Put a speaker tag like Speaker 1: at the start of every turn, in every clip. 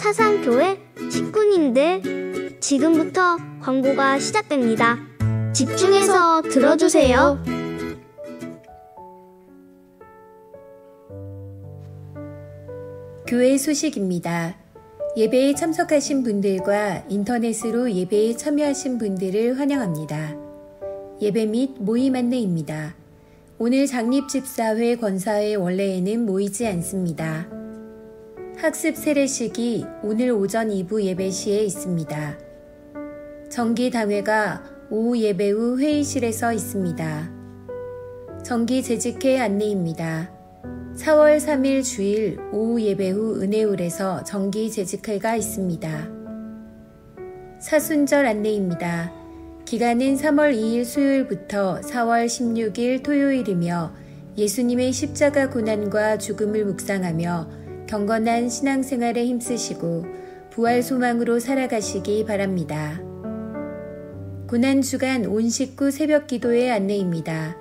Speaker 1: 사상교회 식구님들, 지금부터 광고가 시작됩니다. 집중해서 들어주세요.
Speaker 2: 교회 소식입니다. 예배에 참석하신 분들과 인터넷으로 예배에 참여하신 분들을 환영합니다. 예배 및 모임 안내입니다. 오늘 장립집사회 권사회 원래에는 모이지 않습니다. 학습 세례식이 오늘 오전 2부 예배 시에 있습니다. 정기 당회가 오후 예배 후 회의실에서 있습니다. 정기 재직회 안내입니다. 4월 3일 주일 오후 예배 후 은혜홀에서 정기 재직회가 있습니다. 사순절 안내입니다. 기간은 3월 2일 수요일부터 4월 16일 토요일이며 예수님의 십자가 고난과 죽음을 묵상하며 경건한 신앙생활에 힘쓰시고 부활 소망으로 살아가시기 바랍니다. 고난주간 온 식구 새벽 기도회 안내입니다.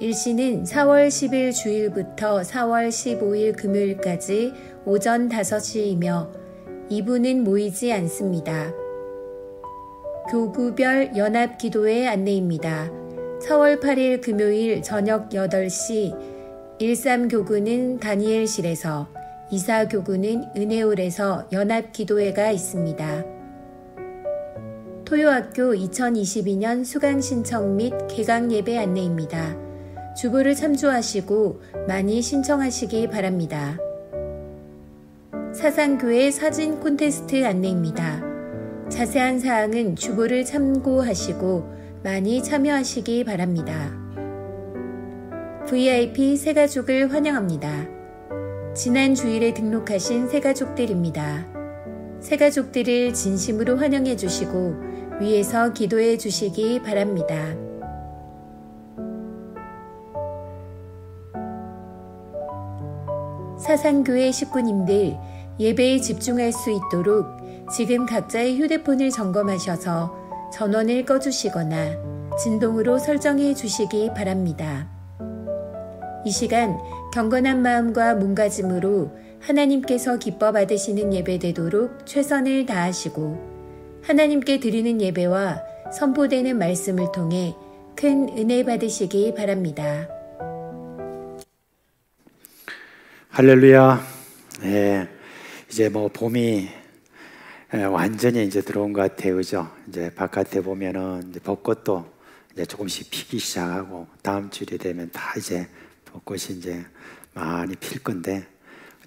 Speaker 2: 일시는 4월 10일 주일부터 4월 15일 금요일까지 오전 5시이며 2부는 모이지 않습니다. 교구별 연합기도회 안내입니다. 4월 8일 금요일 저녁 8시 13교구는 다니엘실에서 24교구는 은혜홀에서 연합기도회가 있습니다. 토요학교 2022년 수강신청 및 개강예배 안내입니다. 주보를 참조하시고 많이 신청하시기 바랍니다. 사상교회 사진 콘테스트 안내입니다. 자세한 사항은 주보를 참고하시고 많이 참여하시기 바랍니다. VIP 새가족을 환영합니다. 지난 주일에 등록하신 새가족들입니다. 새가족들을 진심으로 환영해 주시고 위에서 기도해 주시기 바랍니다. 사상교회 식구님들, 예배에 집중할 수 있도록 지금 각자의 휴대폰을 점검하셔서 전원을 꺼주시거나 진동으로 설정해 주시기 바랍니다. 이 시간 경건한 마음과 몸가짐으로 하나님께서 기뻐 받으시는 예배 되도록 최선을 다하시고 하나님께 드리는 예배와 선포되는 말씀을 통해 큰 은혜 받으시기 바랍니다.
Speaker 3: 할렐루야. 네, 이제 봄이 완전히 이제 들어온 것 같아요, 그죠? 이제 바깥에 보면은 이제 벚꽃도 이제 조금씩 피기 시작하고 다음 주일이 되면 다 이제 벚꽃이 이제 많이 필 건데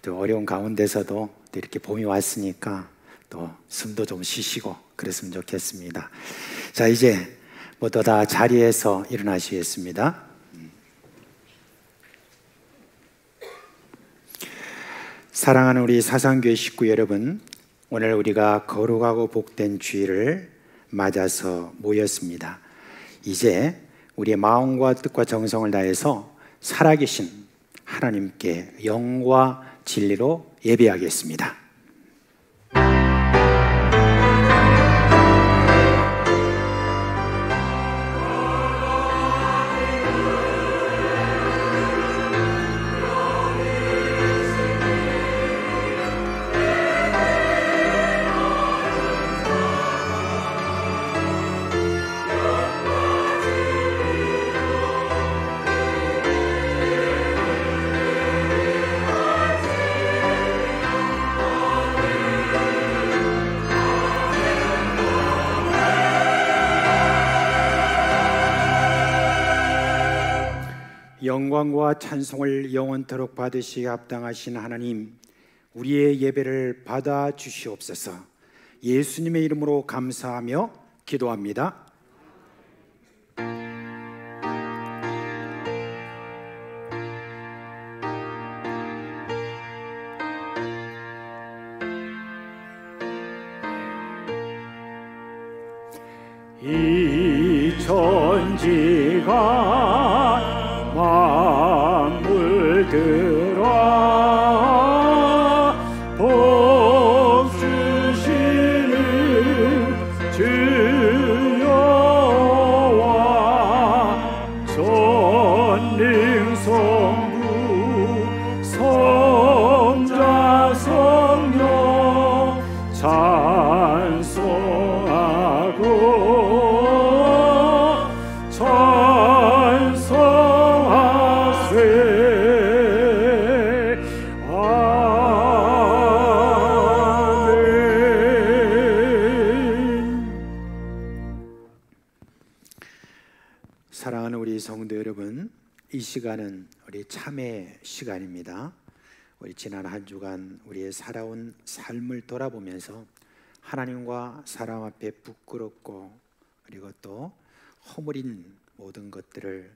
Speaker 3: 또 어려운 가운데서도 또 이렇게 봄이 왔으니까 또 숨도 좀 쉬시고 그랬으면 좋겠습니다. 자, 이제 모두 다 자리에서 일어나시겠습니다. 사랑하는 우리 사상교회 식구 여러분, 오늘 우리가 거룩하고 복된 주일을 맞아서 모였습니다. 이제 우리의 마음과 뜻과 정성을 다해서 살아계신 하나님께 영과 진리로 예배하겠습니다. 영광과 찬송을 영원토록 받으시기 합당하신 하나님, 우리의 예배를 받아 주시옵소서. 예수님의 이름으로 감사하며 기도합니다.
Speaker 4: 이 천지가 만물들아 복 주시는 주여와 전능성부 성자 성령
Speaker 3: 시간은 우리 참회 시간입니다. 우리 지난 한 주간 우리의 살아온 삶을 돌아보면서 하나님과 사람 앞에 부끄럽고 그리고 또 허물인 모든 것들을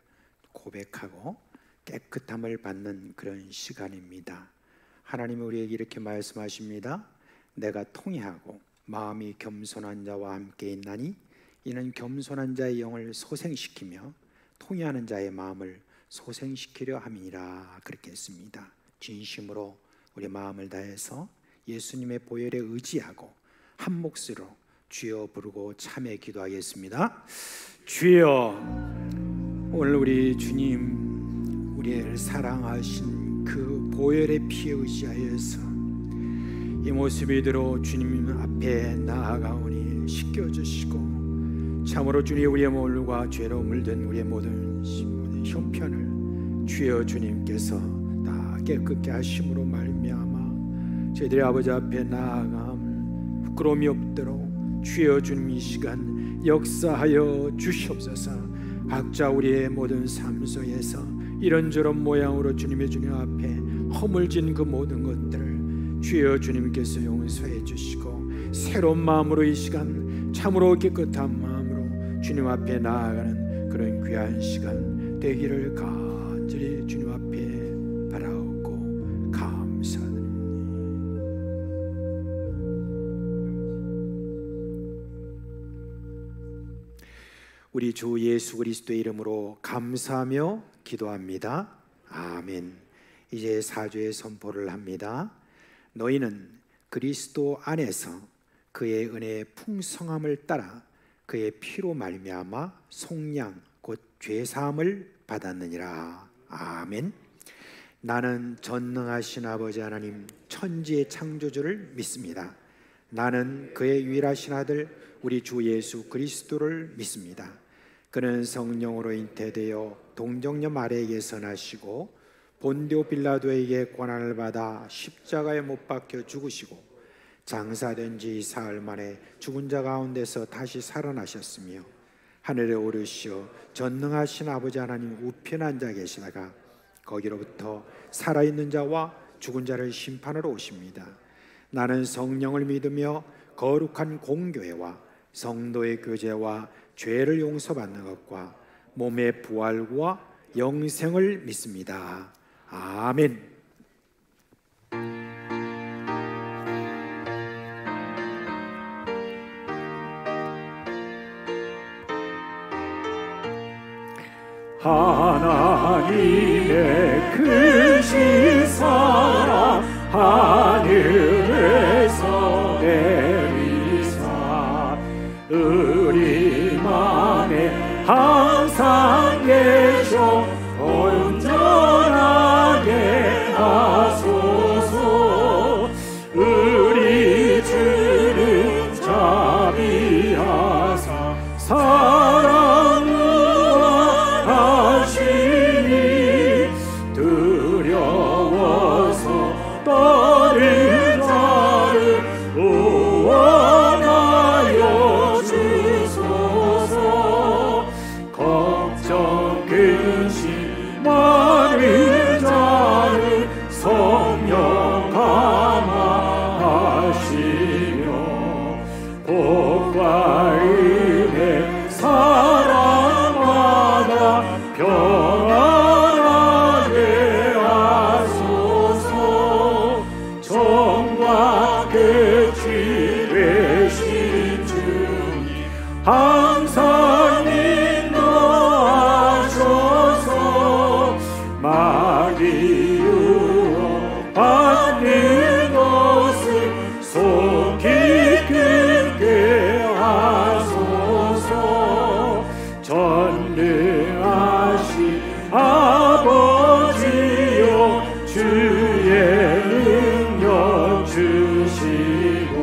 Speaker 3: 고백하고 깨끗함을 받는 그런 시간입니다. 하나님이 우리에게 이렇게 말씀하십니다. 내가 통회하고 마음이 겸손한 자와 함께 있나니 이는 겸손한 자의 영을 소생시키며 통회하는 자의 마음을 소생시키려 함이라. 그렇게 했습니다. 진심으로 우리 마음을 다해서 예수님의 보혈에 의지하고 한 몫으로 주여 부르고 참회 기도하겠습니다. 주여, 오늘 우리 주님 우리를 사랑하신 그 보혈의 피에 의지하여서 이 모습 이대로 주님 앞에 나아가오니 씻겨주시고 참으로 주님 우리의 몸과 죄로 물든 우리의 모든 형편을 주여 주님께서 다 깨끗게 하심으로 말미암아 저희들의 아버지 앞에 나아감 부끄러움이 없도록 주여 주님 이 시간 역사하여 주시옵소서. 각자 우리의 모든 삶 속에서 이런저런 모양으로 주님 앞에 허물진 그 모든 것들을 주여 주님께서 용서해 주시고 새로운 마음으로 이 시간 참으로 깨끗한 마음으로 주님 앞에 나아가는 그런 귀한 시간 되기를 간절히 주님 앞에 바라옵고 감사드립니다. 우리 주 예수 그리스도의 이름으로 감사하며 기도합니다. 아멘. 이제 사죄의 선포를 합니다. 너희는 그리스도 안에서 그의 은혜의 풍성함을 따라 그의 피로 말미암아 속량 곧 죄사함을 받았느니라. 아멘. 나는 전능하신 아버지 하나님 천지의 창조주를 믿습니다. 나는 그의 유일하신 아들 우리 주 예수 그리스도를 믿습니다. 그는 성령으로 잉태되어 동정녀 아래에게서 나시고 본디오 빌라도에게 고난을 받아 십자가에 못 박혀 죽으시고 장사된 지 사흘 만에 죽은 자 가운데서 다시 살아나셨으며 하늘에 오르시어 전능하신 아버지 하나님 우편에 앉아 계시다가 거기로부터 살아있는 자와 죽은 자를 심판하러 오십니다. 나는 성령을 믿으며 거룩한 공교회와 성도의 교제와 죄를 용서받는 것과 몸의 부활과 영생을 믿습니다. 아멘.
Speaker 4: 하나님의 크신 사랑 하늘에서 내리사 우리만에 항상 계셔 온전하게 하소서. 우리 주는 자비하사 사랑하시니 두려워서 떠는 자를 구원하여 주소서. 걱정 근심 많은 자를 성령 감화하시며 복과 은혜 사랑마다 평안하게 하소서. 정과 끝이 되신 주님 항상 인도하셔서 많이 유혹받는 것을 속히 끊게 하소서. 전능하신 아버지여 주의 능력 주시고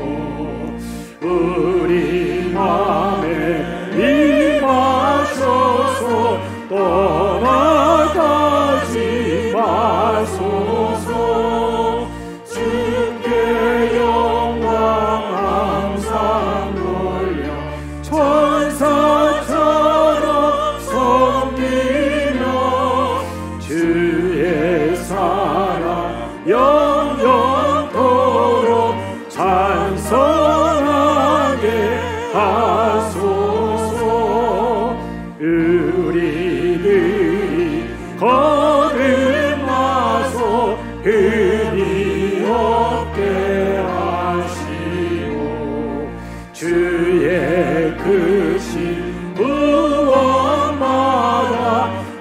Speaker 4: 우리 마음에 임하셔서 떠나가지 마소서. 주 영영토록 찬송하게 하소서. 우리들이 거듭나서 흠이 없게 하시고 주의 크신 구원마다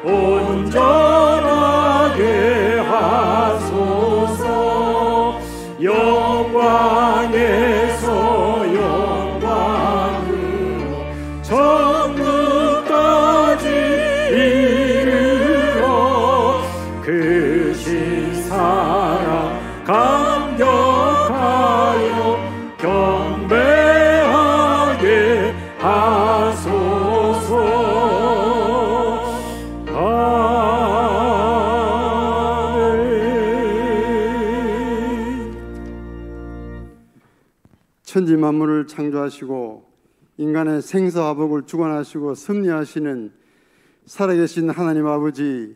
Speaker 4: 온전하게 하소서. 영광에서 영광으로 천국까지 이르러 크신 사랑 감격하여 경배하게 하소서. 아멘.
Speaker 5: 천지 만물을 창조하시고 인간의 생사화복을 주관하시고 섭리하시는 살아계신 하나님 아버지,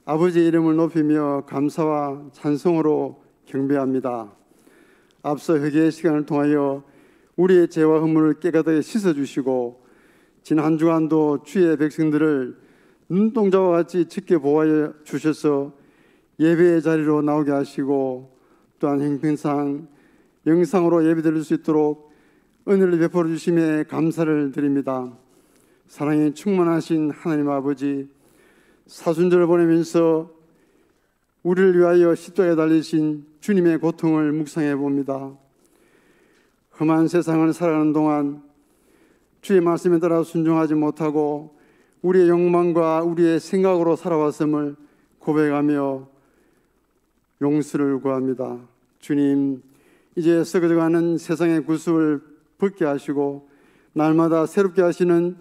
Speaker 5: 아버지의 이름을 높이며 감사와 찬송으로 경배합니다. 앞서 회개의 시간을 통하여 우리의 죄와 허물을 깨끗하게 씻어주시고 지난 한 주간도 주의 백성들을 눈동자와 같이 지켜보아 주셔서 예배의 자리로 나오게 하시고 또한 형편상 영상으로 예배드릴 수 있도록 은혜를 베풀어 주심에 감사를 드립니다. 사랑에 충만하신 하나님 아버지, 사순절을 보내면서 우리를 위하여 십자가에 달리신 주님의 고통을 묵상해 봅니다. 험한 세상을 살아가는 동안 주의 말씀에 따라 순종하지 못하고 우리의 욕망과 우리의 생각으로 살아왔음을 고백하며 용서를 구합니다. 주님, 이제 썩어져가는 세상의 구습을 벗게 하시고 날마다 새롭게 하시는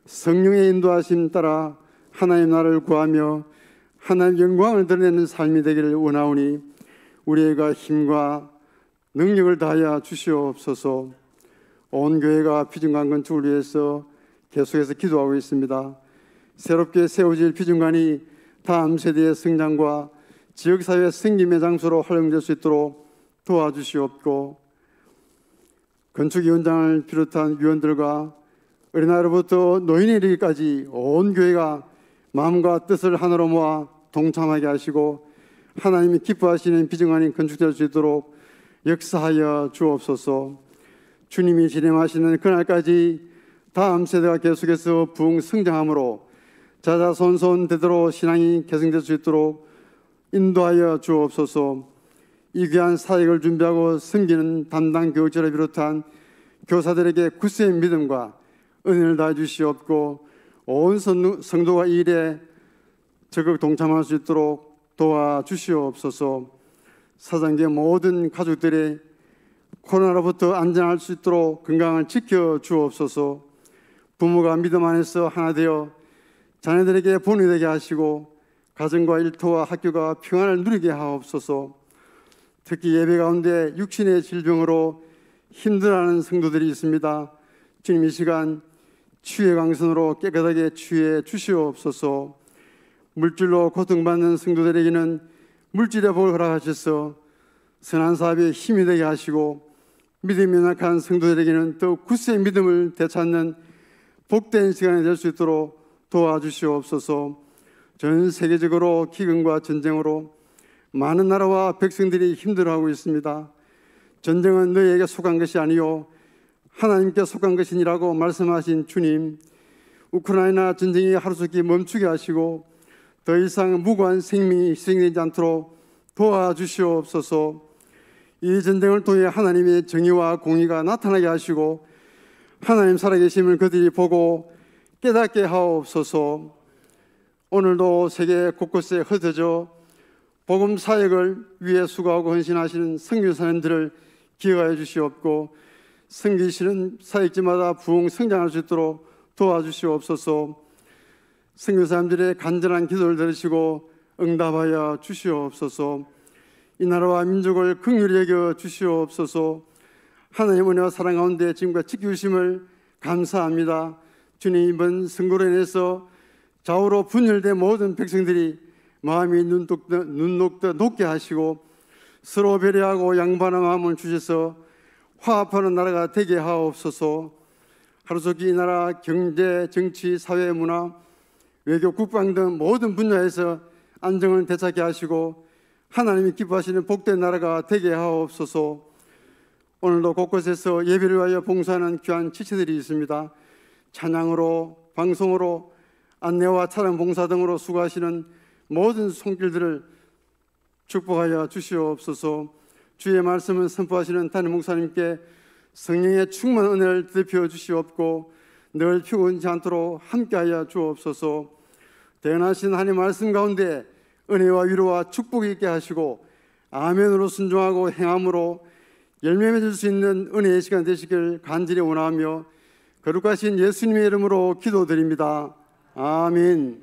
Speaker 5: 성령의 인도하심 따라 하나님 나라를 구하며 하나님 영광을 드러내는 삶이 되기를 원하오니 우리가 힘과 능력을 다하여 주시옵소서. 온 교회가 비전관 건축을 위해서 계속해서 기도하고 있습니다. 새롭게 세워질 비전관이 다음 세대의 성장과 지역사회 생김의 장소로 활용될 수 있도록 도와주시옵고, 건축위원장을 비롯한 위원들과 어린아이로부터 노인에 이르기까지 온 교회가 마음과 뜻을 하나로 모아 동참하게 하시고 하나님이 기뻐하시는 비전관이 건축될 수 있도록 역사하여 주옵소서. 주님이 진행하시는 그날까지 다음 세대가 계속해서 부흥 성장함으로 자자손손 대대로 신앙이 계승될 수 있도록 인도하여 주옵소서. 이 귀한 사역을 준비하고 섬기는 담당 교육자를 비롯한 교사들에게 굳세의 믿음과 은혜를 다해 주시옵고 온 성도가 이 일에 적극 동참할 수 있도록 도와주시옵소서. 사장계 모든 가족들의 코로나로부터 안전할 수 있도록 건강을 지켜주옵소서. 부모가 믿음 안에서 하나 되어 자녀들에게 본이 되게 하시고 가정과 일터와 학교가 평안을 누리게 하옵소서. 특히 예배 가운데 육신의 질병으로 힘들어하는 성도들이 있습니다. 주님, 이 시간 치유의 강선으로 깨끗하게 치유해 주시옵소서. 물질로 고통받는 성도들에게는 물질의 복을 허락하셔서 선한 사업에 힘이 되게 하시고 믿음이 약한 성도들에게는 더욱 굳세의 믿음을 되찾는 복된 시간이 될 수 있도록 도와주시옵소서. 전 세계적으로 기근과 전쟁으로 많은 나라와 백성들이 힘들어하고 있습니다. 전쟁은 너희에게 속한 것이 아니요 하나님께 속한 것이니라고 말씀하신 주님, 우크라이나 전쟁이 하루속히 멈추게 하시고 더 이상 무고한 생명이 희생되지 않도록 도와주시옵소서. 이 전쟁을 통해 하나님의 정의와 공의가 나타나게 하시고 하나님 살아계심을 그들이 보고 깨닫게 하옵소서. 오늘도 세계 곳곳에 흩어져 복음 사역을 위해 수고하고 헌신하시는 선교사님들을 기억하여 주시옵고 섬기시는 사역지마다 부흥 성장할 수 있도록 도와주시옵소서. 선교사님들의 간절한 기도를 들으시고 응답하여 주시옵소서. 이 나라와 민족을 긍휼히 여겨 주시옵소서. 하나님 은혜와 사랑 가운데 지금까지 지켜주심을 감사합니다. 주님, 이번 선거로 인해서 좌우로 분열된 모든 백성들이 마음이 눈 녹듯 높게 하시고 서로 배려하고 양반한 마음을 주셔서 화합하는 나라가 되게 하옵소서. 하루속히 이 나라 경제, 정치, 사회, 문화, 외교, 국방 등 모든 분야에서 안정을 되찾게 하시고 하나님이 기뻐하시는 복된 나라가 되게 하옵소서. 오늘도 곳곳에서 예배를 위하여 봉사하는 귀한 지체들이 있습니다. 찬양으로, 방송으로, 안내와 차량 봉사 등으로 수고하시는 모든 손길들을 축복하여 주시옵소서. 주의 말씀을 선포하시는 담임 목사님께 성령의 충만한 은혜를 되펴 주시옵고 늘 피곤치 않도록 함께하여 주옵소서. 대단하신 하나님 말씀 가운데 은혜와 위로와 축복이 있게 하시고 아멘으로 순종하고 행함으로 열매 맺을 수 있는 은혜의 시간 되시길 간절히 원하며 거룩하신 예수님의 이름으로 기도드립니다. 아멘.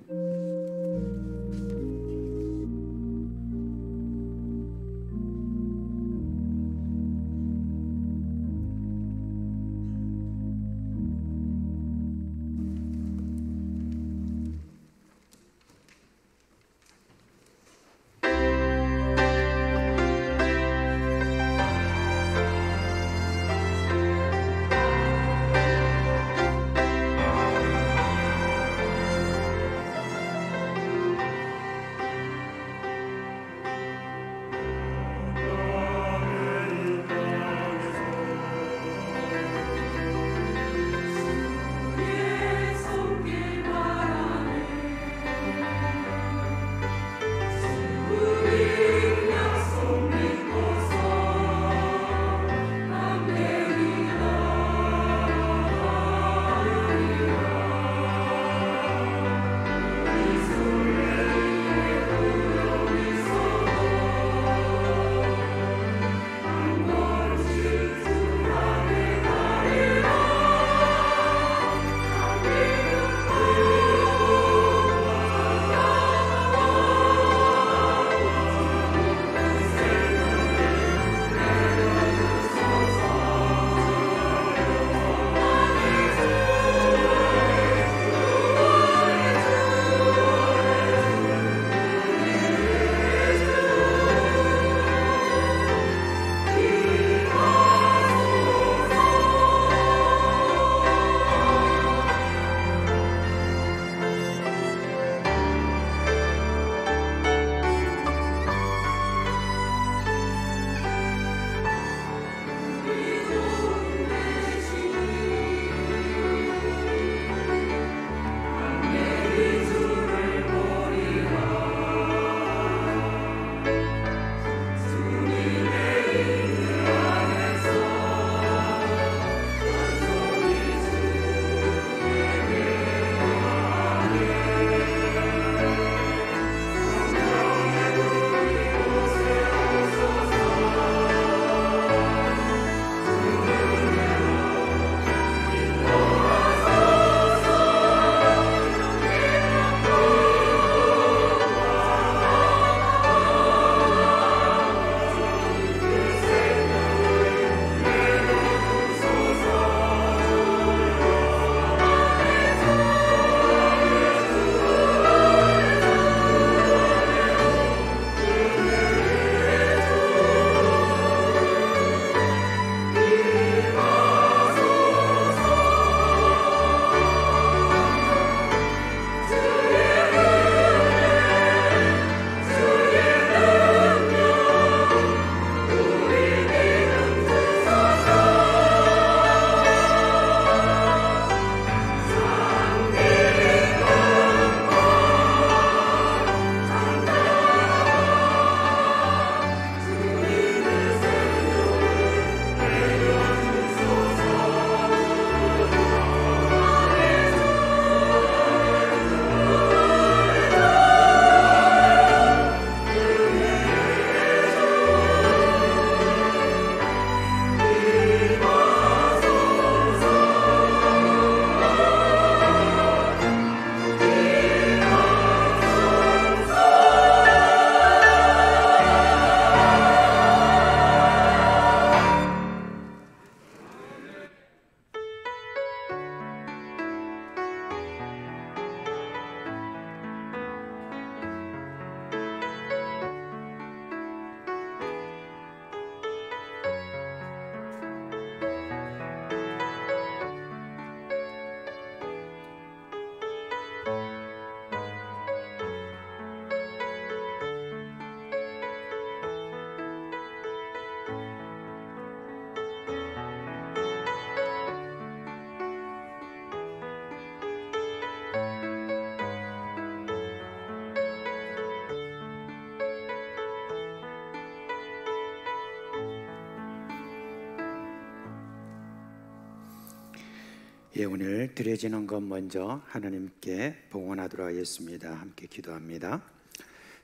Speaker 3: 오늘 드려지는 것 먼저 하나님께 봉헌하도록 하겠습니다. 함께 기도합니다.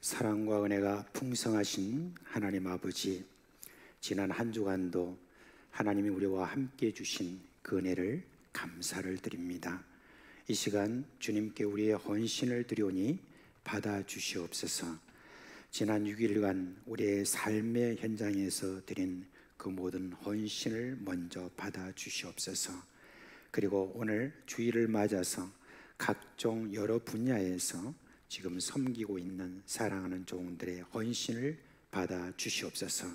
Speaker 3: 사랑과 은혜가 풍성하신 하나님 아버지, 지난 한 주간도 하나님이 우리와 함께 주신 그 은혜를 감사를 드립니다. 이 시간 주님께 우리의 헌신을 드리오니 받아주시옵소서. 지난 6일간 우리의 삶의 현장에서 드린 그 모든 헌신을 먼저 받아주시옵소서. 그리고 오늘 주일을 맞아서 각종 여러 분야에서 지금 섬기고 있는 사랑하는 종들의 헌신을 받아주시옵소서.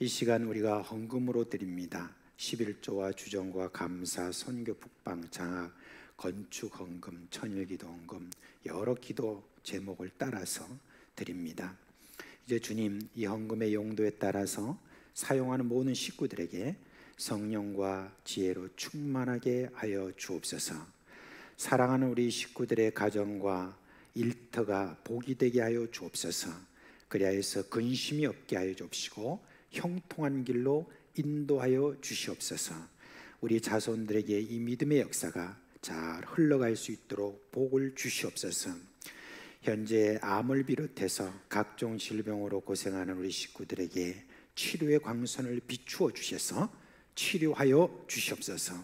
Speaker 3: 이 시간 우리가 헌금으로 드립니다. 11조와 주정과 감사, 선교, 북방, 장학, 건축 헌금, 천일기도 헌금, 여러 기도 제목을 따라서 드립니다. 이제 주님, 이 헌금의 용도에 따라서 사용하는 모든 식구들에게 성령과 지혜로 충만하게 하여 주옵소서. 사랑하는 우리 식구들의 가정과 일터가 복이 되게 하여 주옵소서. 그리하여서 근심이 없게 하여 주옵시고 형통한 길로 인도하여 주시옵소서. 우리 자손들에게 이 믿음의 역사가 잘 흘러갈 수 있도록 복을 주시옵소서. 현재 암을 비롯해서 각종 질병으로 고생하는 우리 식구들에게 치료의 광선을 비추어 주셔서 치료하여 주시옵소서.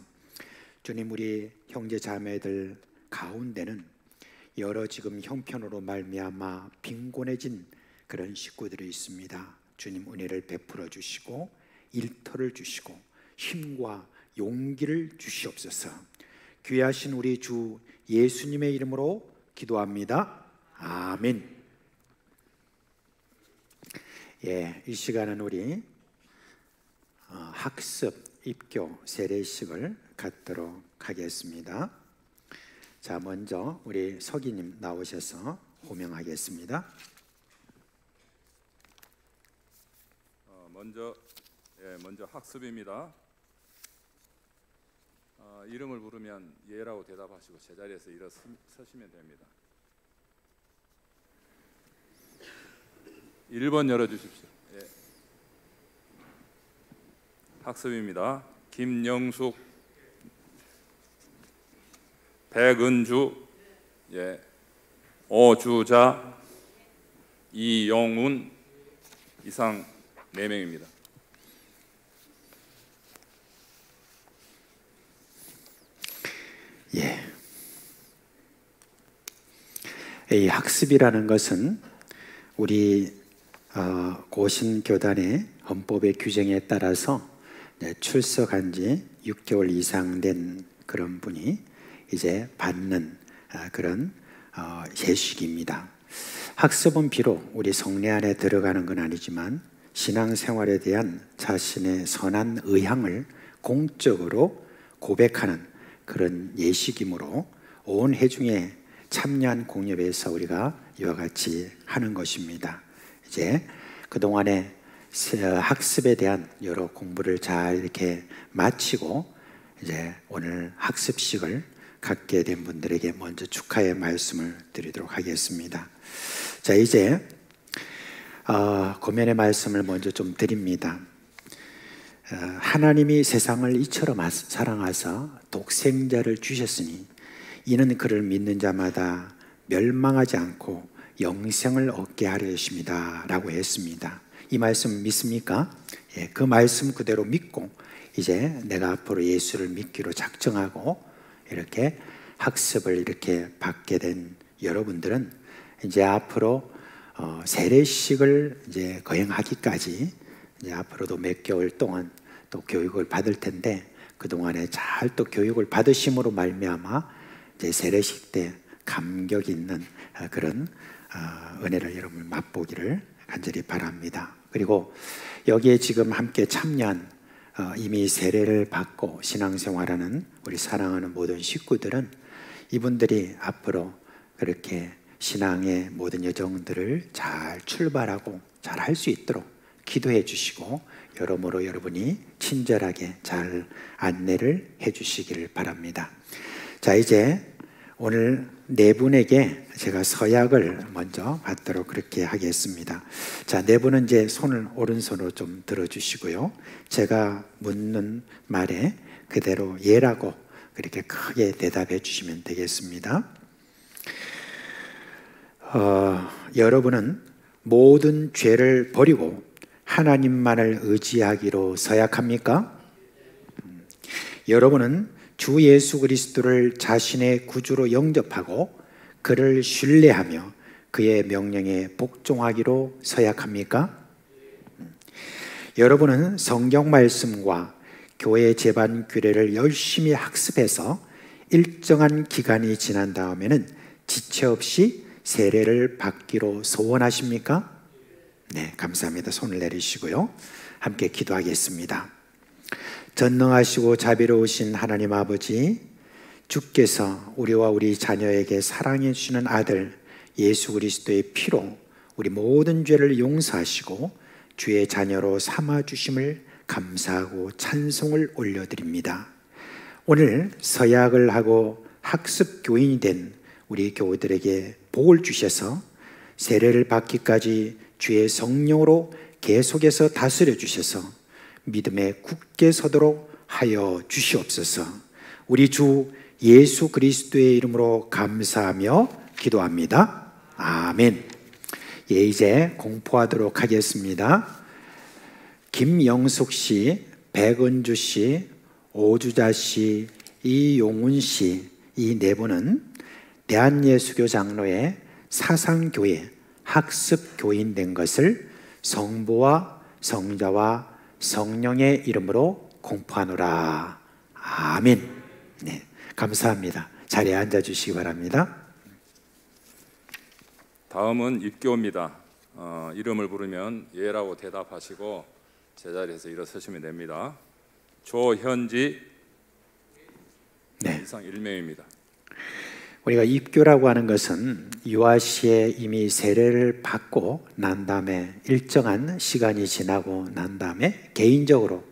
Speaker 3: 주님, 우리 형제 자매들 가운데는 여러 지금 형편으로 말미암아 빈곤해진 그런 식구들이 있습니다. 주님, 은혜를 베풀어 주시고 일터를 주시고 힘과 용기를 주시옵소서. 귀하신 우리 주 예수님의 이름으로 기도합니다. 아멘. 이 시간은 우리 학습, 입교, 세례식을 갖도록 하겠습니다. 자, 먼저 우리 서기님 나오셔서 호명하겠습니다.
Speaker 6: 먼저 학습입니다. 이름을 부르면 예라고 대답하시고 제자리에서 일어서시면 됩니다. 1번 열어주십시오. 학습입니다. 김영숙, 백은주, 오주자, 이영운 이상 4명입니다.
Speaker 3: 이 학습이라는 것은 우리 고신교단의 헌법의 규정에 따라서 출석한 지 6개월 이상 된 그런 분이 이제 받는 그런 예식입니다. 학습은 비록 우리 성례 안에 들어가는 건 아니지만 신앙생활에 대한 자신의 선한 의향을 공적으로 고백하는 그런 예식이므로 온 회중에 참여한 공예배에서 우리가 이와 같이 하는 것입니다. 이제 그동안에 학습에 대한 여러 공부를 잘 이렇게 마치고 이제 오늘 학습식을 갖게 된 분들에게 먼저 축하의 말씀을 드리도록 하겠습니다. 자, 이제 고면의 말씀을 먼저 좀 드립니다. 하나님이 세상을 이처럼 사랑하사 독생자를 주셨으니 이는 그를 믿는 자마다 멸망하지 않고 영생을 얻게 하려 하십니다 라고 했습니다. 이 말씀 믿습니까? 그 말씀 그대로 믿고 이제 내가 앞으로 예수를 믿기로 작정하고 이렇게 학습을 이렇게 받게 된 여러분들은 이제 앞으로 세례식을 이제 거행하기까지 이제 앞으로도 몇 개월 동안 또 교육을 받을 텐데 그동안에 잘 또 교육을 받으심으로 말미암아 이제 세례식 때 감격 있는 그런 은혜를 여러분 맛보기를 간절히 바랍니다. 그리고 여기에 지금 함께 참여한 이미 세례를 받고 신앙생활하는 우리 사랑하는 모든 식구들은 이분들이 앞으로 그렇게 신앙의 모든 여정들을 잘 출발하고 잘 할 수 있도록 기도해 주시고 여러모로 여러분이 친절하게 잘 안내를 해 주시기를 바랍니다. 자, 이제 오늘 4분에게 제가 서약을 먼저 받도록 그렇게 하겠습니다. 자, 4분은 이제 손을 오른손으로 좀 들어주시고요. 제가 묻는 말에 그대로 예라고 그렇게 크게 대답해 주시면 되겠습니다. 여러분은 모든 죄를 버리고 하나님만을 의지하기로 서약합니까? 여러분은 주 예수 그리스도를 자신의 구주로 영접하고 그를 신뢰하며 그의 명령에 복종하기로 서약합니까? 여러분은 성경 말씀과 교회 제반 규례를 열심히 학습해서 일정한 기간이 지난 다음에는 지체 없이 세례를 받기로 소원하십니까? 네, 감사합니다. 손을 내리시고요. 함께 기도하겠습니다. 전능하시고 자비로우신 하나님 아버지, 주께서 우리와 우리 자녀에게 사랑해 주시는 아들 예수 그리스도의 피로 우리 모든 죄를 용서하시고 주의 자녀로 삼아 주심을 감사하고 찬송을 올려드립니다. 오늘 서약을 하고 학습 교인이 된 우리 교우들에게 복을 주셔서 세례를 받기까지 주의 성령으로 계속해서 다스려 주셔서 믿음에 굳게 서도록 하여 주시옵소서. 우리 주 예수 그리스도의 이름으로 감사하며 기도합니다. 아멘. 예, 이제 공포하도록 하겠습니다. 김영숙 씨, 백은주 씨, 오주자 씨, 이용훈 씨, 이 네 분은 대한예수교 장로의 사상교회 학습교인 된 것을 성부와 성자와 성령의 이름으로 공포하노라. 아멘. 네, 감사합니다. 자리에 앉아주시기 바랍니다.
Speaker 6: 다음은 입교입니다. 이름을 부르면 예라고 대답하시고 제자리에서 일어서시면 됩니다. 조현지,
Speaker 3: 네.
Speaker 6: 이상 1명입니다.
Speaker 3: 우리가 입교라고 하는 것은 유아 시에 이미 세례를 받고 난 다음에 일정한 시간이 지나고 난 다음에 개인적으로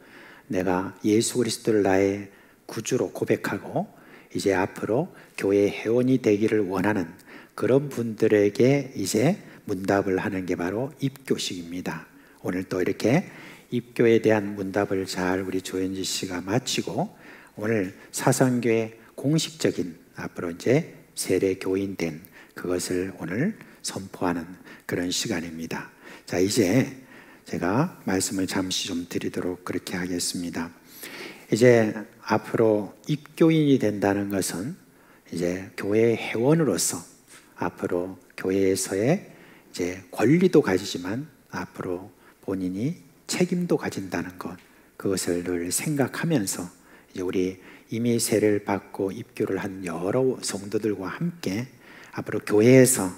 Speaker 3: 내가 예수 그리스도를 나의 구주로 고백하고 이제 앞으로 교회 회원이 되기를 원하는 그런 분들에게 이제 문답을 하는 게 바로 입교식입니다. 오늘 또 이렇게 입교에 대한 문답을 잘 우리 조현지 씨가 마치고 오늘 사상교회 공식적인 앞으로 이제 세례 교인 된 그것을 오늘 선포하는 그런 시간입니다. 자, 이제 제가 말씀을 잠시 좀 드리도록 그렇게 하겠습니다. 이제 앞으로 입교인이 된다는 것은 이제 교회 회원으로서 앞으로 교회에서의 이제 권리도 가지지만 앞으로 본인이 책임도 가진다는 것, 그것을 늘 생각하면서 이제 우리 이미 세례를 받고 입교를 한 여러 성도들과 함께 앞으로 교회에서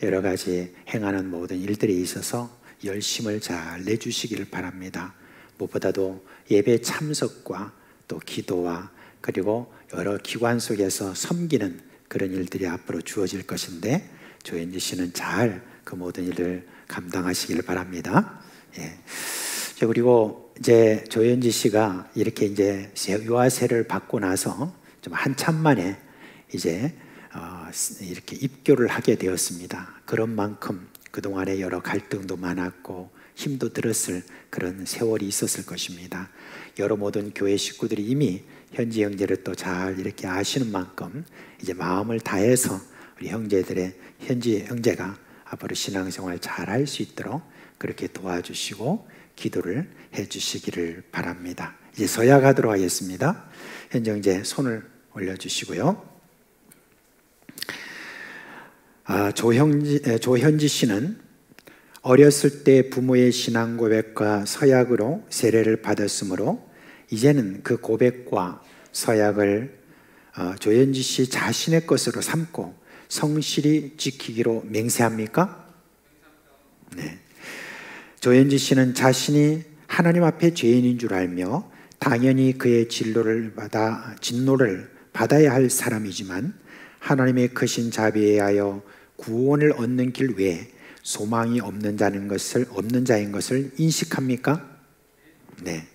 Speaker 3: 여러 가지 행하는 모든 일들에 있어서 열심을 잘 내주시기를 바랍니다. 무엇보다도 예배 참석과 또 기도와 그리고 여러 기관 속에서 섬기는 그런 일들이 앞으로 주어질 것인데 조현지 씨는 잘 그 모든 일을 감당하시기를 바랍니다. 예. 그리고 이제 조현지 씨가 이렇게 이제 유아세를 받고 나서 좀 한참 만에 이제 이렇게 입교를 하게 되었습니다. 그런 만큼 그동안에 여러 갈등도 많았고 힘도 들었을 그런 세월이 있었을 것입니다. 여러 모든 교회 식구들이 이미 현지 형제를 또 잘 이렇게 아시는 만큼 이제 마음을 다해서 우리 형제들의 현지 형제가 앞으로 신앙생활 잘 할 수 있도록 그렇게 도와주시고 기도를 해주시기를 바랍니다. 이제 서약하도록 하겠습니다. 현지 형제 손을 올려주시고요. 조현지 씨는 어렸을 때 부모의 신앙 고백과 서약으로 세례를 받았으므로 이제는 그 고백과 서약을 조현지 씨 자신의 것으로 삼고 성실히 지키기로 맹세합니까? 네. 조현지 씨는 자신이 하나님 앞에 죄인인 줄 알며 당연히 그의 진노를 받아야 할 사람이지만 하나님의 크신 자비에 하여 구원을 얻는 길 외에 소망이 없는 자인 것을 인식합니까? 네.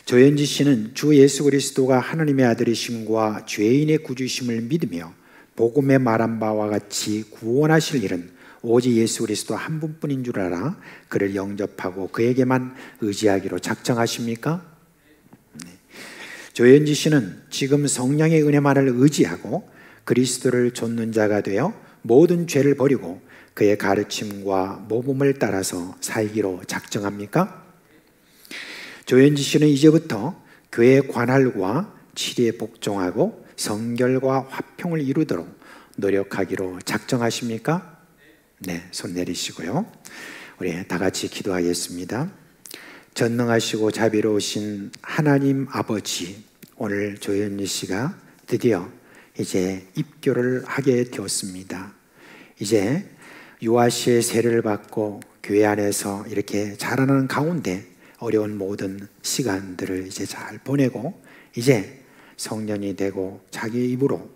Speaker 3: 조현지 씨는 주 예수 그리스도가 하나님의 아들이심과 죄인의 구주심을 믿으며 복음의 말한 바와 같이 구원하실 일은 오직 예수 그리스도 한 분뿐인 줄 알아 그를 영접하고 그에게만 의지하기로 작정하십니까? 네. 조현지 씨는 지금 성령의 은혜만을 의지하고 그리스도를 좇는 자가 되어 모든 죄를 버리고 그의 가르침과 모범을 따라서 살기로 작정합니까? 조현지 씨는 이제부터 교회 관할과 치리에 복종하고 성결과 화평을 이루도록 노력하기로 작정하십니까? 네, 손 내리시고요. 우리 다 같이 기도하겠습니다. 전능하시고 자비로우신 하나님 아버지, 오늘 조현지 씨가 드디어 이제 입교를 하게 되었습니다. 이제 유아시의 세례를 받고 교회 안에서 이렇게 자라나는 가운데 어려운 모든 시간들을 이제 잘 보내고 이제 성년이 되고 자기 입으로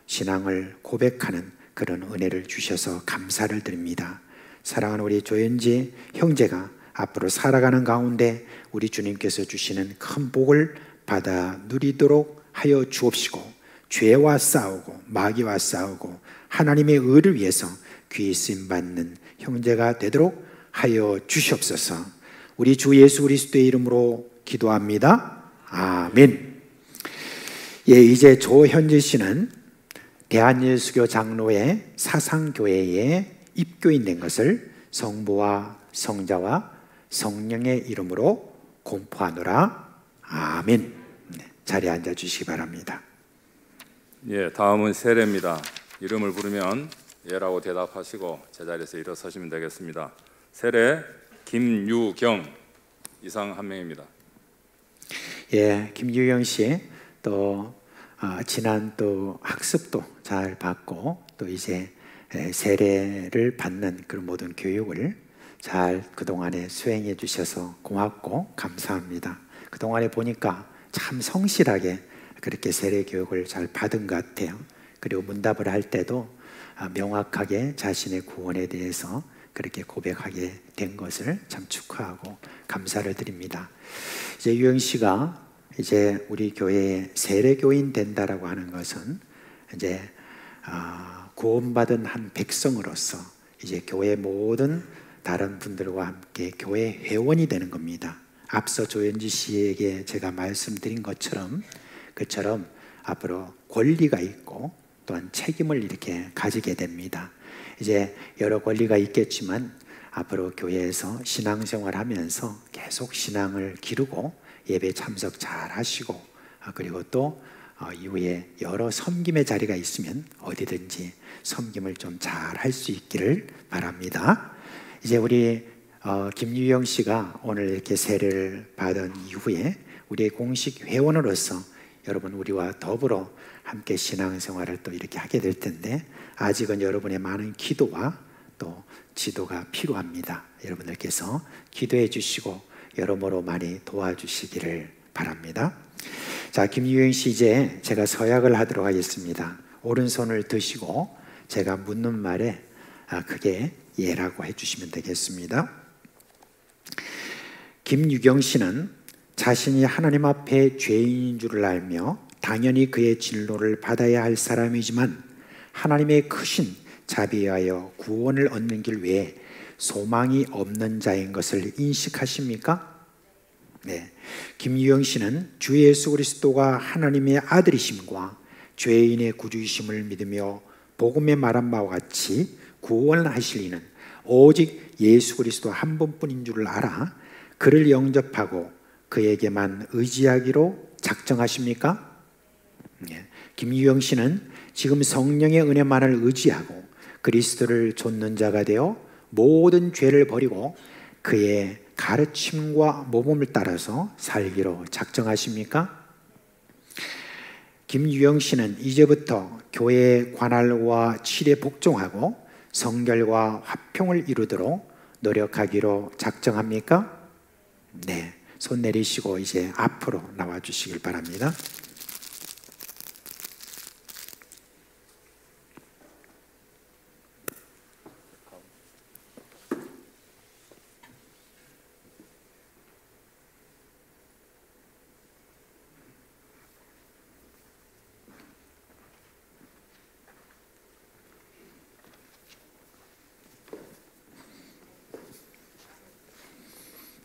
Speaker 3: 신앙을 고백하는 그런 은혜를 주셔서 감사를 드립니다. 사랑하는 우리 조현지 형제가 앞으로 살아가는 가운데 우리 주님께서 주시는 큰 복을 받아 누리도록 하여 주옵시고, 죄와 싸우고 마귀와 싸우고 하나님의 의를 위해서 귀히 쓰임받는 형제가 되도록 하여 주시옵소서. 우리 주 예수 그리스도의 이름으로 기도합니다. 아멘. 예, 이제 조현지 씨는 대한예수교 장로회 사상교회에 입교인 된 것을 성부와 성자와 성령의 이름으로 공포하노라. 아멘. 네, 자리에 앉아 주시기 바랍니다.
Speaker 6: 예, 다음은 세례입니다. 이름을 부르면 예라고 대답하시고 제자리에서 일어서시면 되겠습니다. 세례 김유경 이상 한 명입니다.
Speaker 3: 예, 김유경 씨 또 지난 또 학습도 잘 받고 또 이제 세례를 받는 그런 모든 교육을 잘 그동안에 수행해 주셔서 고맙고 감사합니다. 그동안에 보니까 참 성실하게 그렇게 세례 교육을 잘 받은 것 같아요. 그리고 문답을 할 때도 명확하게 자신의 구원에 대해서 그렇게 고백하게 된 것을 참 축하하고 감사를 드립니다. 이제 유영 씨가 이제 우리 교회에 세례교인 된다라고 하는 것은 이제 구원받은 한 백성으로서 이제 교회 모든 다른 분들과 함께 교회 회원이 되는 겁니다. 앞서 조현지 씨에게 제가 말씀드린 것처럼 그처럼 앞으로 권리가 있고 또한 책임을 이렇게 가지게 됩니다. 이제 여러 권리가 있겠지만 앞으로 교회에서 신앙생활 하면서 계속 신앙을 기르고 예배 참석 잘 하시고 그리고 또 이후에 여러 섬김의 자리가 있으면 어디든지 섬김을 좀 잘 할 수 있기를 바랍니다. 이제 우리 김유영 씨가 오늘 이렇게 세례를 받은 이후에 우리의 공식 회원으로서 여러분 우리와 더불어 함께 신앙생활을 또 이렇게 하게 될 텐데 아직은 여러분의 많은 기도와 또 지도가 필요합니다. 여러분들께서 기도해 주시고 여러모로 많이 도와주시기를 바랍니다. 자, 김유영 씨 이제 제가 서약을 하도록 하겠습니다. 오른손을 드시고 제가 묻는 말에 그게 예라고 해주시면 되겠습니다. 김유경 씨는 자신이 하나님 앞에 죄인인 줄을 알며 당연히 그의 진노를 받아야 할 사람이지만 하나님의 크신 자비에 하여 구원을 얻는 길 외에 소망이 없는 자인 것을 인식하십니까? 네. 김유영 씨는 주 예수 그리스도가 하나님의 아들이심과 죄인의 구주이심을 믿으며 복음에 말한 바와 같이 구원하실 이는 오직 예수 그리스도 한 분뿐인 줄을 알아 그를 영접하고 그에게만 의지하기로 작정하십니까? 네. 김유영 씨는 지금 성령의 은혜만을 의지하고 그리스도를 좇는 자가 되어 모든 죄를 버리고 그의 가르침과 모범을 따라서 살기로 작정하십니까? 김유영 씨는 이제부터 교회의 관할과 칠에 복종하고 성결과 화평을 이루도록 노력하기로 작정합니까? 네, 손 내리시고 이제 앞으로 나와 주시길 바랍니다.